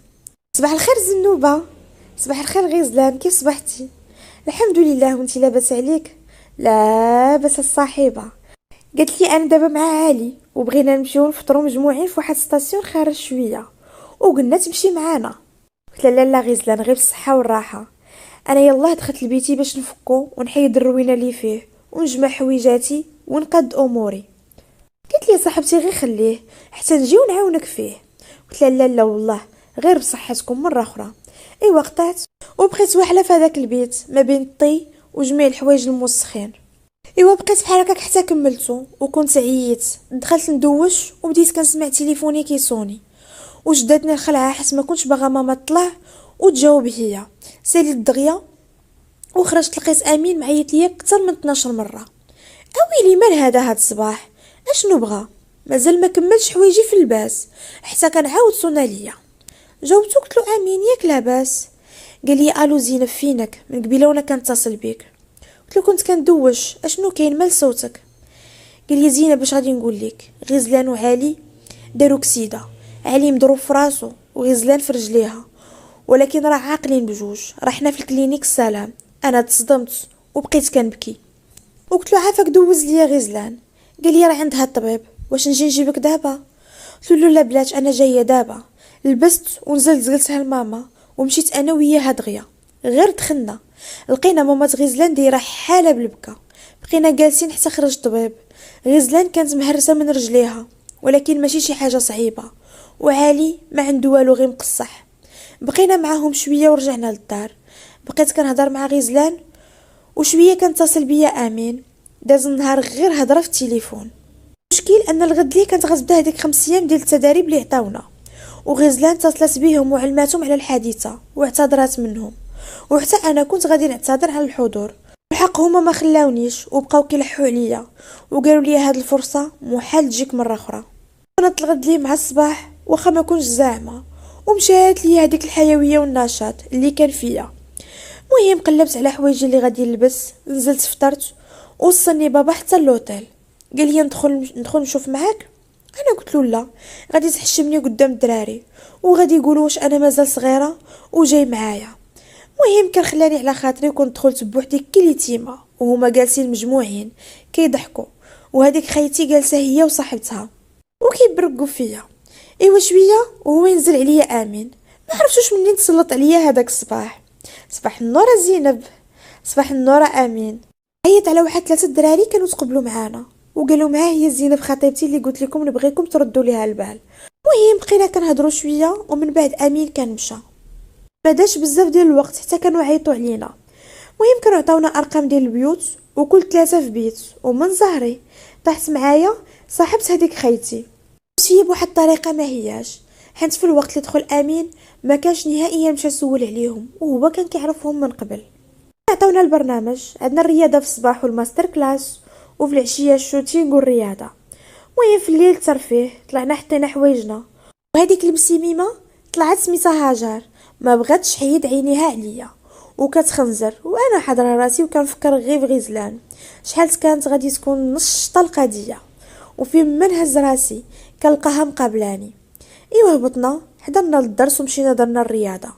صباح الخير زنوبه. صباح الخير غزلان، كيف صبحتي؟ الحمد لله، وانتي لاباس عليك؟ لاباس الصاحبه. قالت لي انا دابا مع علي وبغينا نمشيو نفطروا مجموعين في واحد ستاسيون خارج شويه وقلنا تمشي معانا. قلت لها لا غزلان غير بالصحه والراحه. انا يلاه دخلت لبيتي باش نفكو ونحيد الروينه اللي فيه ونجمع حويجاتي ونقد اموري. قلت لي صاحبتي غير خليه حتى نجي ونعاونك فيه. قلت لها لا والله غير بصحتكم مره اخرى. ايوا قطعت وبقيت واحله في هذاك البيت ما بين الطي وجميع الحوايج الموسخين. ايوا بقيت بحال هكاك حتى كملته وكنت عييت. دخلت ندوش وبديت كنسمع تليفوني كيصوني وشداتني الخلعه حيت ما كنتش باغا ماما تطلع وتجاوب هي. ساليت دغيا وخرجت لقيت امين معيط ليا اكثر من 12 مره. اويلي مال هذا الصباح اشنو بغى؟ مازال ما كملش حوايجي في الباس حتى كنعاود صونا ليا. جاوبتو قلت له امين ياك لاباس؟ قال لي الو زينب فينك؟ من قبيله وانا كنتصل بك. قلت له كنت كندوش اشنو كاين مال صوتك؟ قال لي زينب باش غادي نقول لك غزلان وعلي داروا كسيده، علي مضروب في راسو وغزلان في رجليها ولكن راه عاقلين بجوج. رحنا في الكلينيك السلام. انا تصدمت وبقيت كنبكي وقلت له عافاك دوز ليا غزلان. قال لي راه عندها الطبيب واش نجي نجيبك دابا؟ قلت له لا بلاش انا جايه دابا. لبست ونزلت قلتها لماما ومشيت انا وياها دغيا. غير دخلنا لقينا ماما غزلان دايره حاله بالبكا. بقينا جالسين حتى خرج الطبيب. غزلان كانت مهرسه من رجليها ولكن ماشي شي حاجه صعيبه وعالي ما عنده والو غير مقصح. بقينا معاهم شويه ورجعنا للدار. بقيت كنهضر مع غزلان وشويه كنتصل بيا امين. داز النهار غير هضره في التليفون. المشكل ان الغد لي كانت غتبدا هذيك 5 ايام ديال التدريب اللي عطاونا وغزلان اتصلت بهم وعلماتهم على الحادثه واعتذرت منهم وحتى انا كنت غادي نعتذر على الحضور. الحق هما ما خلاونيش وبقاو كيلحوا عليا وقالوا لي هاد الفرصه محال تجيك مره اخرى. انا الغد لي مع الصباح واخا ما كنتش زعما ومشات لي هذيك الحيويه والنشاط اللي كان فيا. مهم قلبت على حوايجي اللي غادي نلبس، نزلت فطرت وصلني بابا حتى اللوطيل. قال لي ندخل نشوف معاك. انا قلت له لا، غادي تحشمني قدام الدراري وغادي يقولوا واش انا مازال صغيره وجاي معايا. مهم كان خلاني على خاطري وكنت دخلت بوحدي كليتيما وهما جالسين مجموعين كيضحكوا وهذيك خيتي جالسه هي وصاحبتها وكيبرقوا فيا. ايوا شويه وهو ينزل عليا امين. ما عرفتش منين تسلط عليا هذاك الصباح. صباح النور زينب. صباح النور امين. عيط على واحد 3 دراري كانوا تقبلوا معانا وقالوا معاه هي زينب خطيبتي اللي قلت لكم نبغيكم تردوا ليها البال. المهم بقينا كنهضروا شويه، ومن بعد امين كان مشى. ما داش بزاف ديال الوقت حتى كانوا عيطوا علينا. المهم كانوا عطاونا ارقام ديال البيوت، وكل 3 في بيت، ومن زهري طاحت معايا صاحبت هذيك خيتي. مشي بواحد الطريقه ما هياش، حيت في الوقت اللي دخل امين ما كانش نهائيا مشى سول عليهم، وهو كان كيعرفهم من قبل. عطاونا البرنامج، عندنا الرياضه في الصباح والماستر كلاس، وفي العشيه الشوتينغ والرياضه. المهم في الليل الترفيه، طلعنا حطينا حوايجنا، وهذيك المسيميمه طلعت سميتها هاجر، ما بغاتش حيد عينيها عليا وكتخنزر، وانا حاضره راسي وكنفكر غير في غزلان شحال كانت غادي تكون نشطه القضيه. وفي من هز راسي كنلقاها مقابلاني. ايوا هبطنا، حضرنا للدرس ومشينا درنا الرياضه،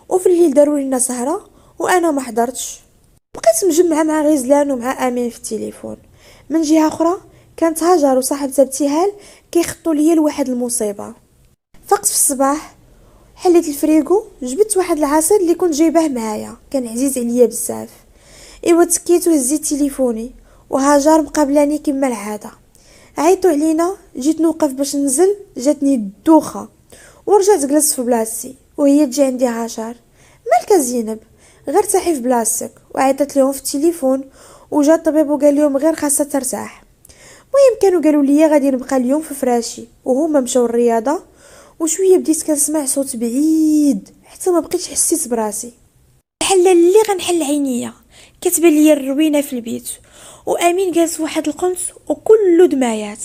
وفي الليل داروا لنا سهره وانا ما حضرتش. بقيت مجمعه مع غزلان ومع امين في التليفون. من جهه اخرى كانت هاجر وصاحبتها ابتهال كيخطوا ليا لواحد المصيبه. فقت في الصباح، حليت الفريغو، جبت واحد العصير اللي كنت جايباه معايا، كان عزيز عليا بزاف. ايوا تكيت وهزيت تليفوني، وهاجر مقابلاني كما العاده. عيطوا علينا، جيت نوقف باش ننزل، جاتني الدوخه ورجعت جلست في بلاصتي، وهي تجي عندي هاجر: مالك زينب؟ غير تحي في بلاصتك. وعيطت لهم في التليفون، وجا الطبيب وقال لهم غير خاصها ترتاح. المهم كانوا قالوا لي غادي نبقى اليوم في فراشي، وهما مشاو الرياضه. وشويه بديت كنسمع صوت بعيد حتى ما بقيتش حسيت براسي، بحال اللي غنحل عينيا. كتبان ليا الروينه في البيت، وامين جالس واحد القنت وكله دمايات.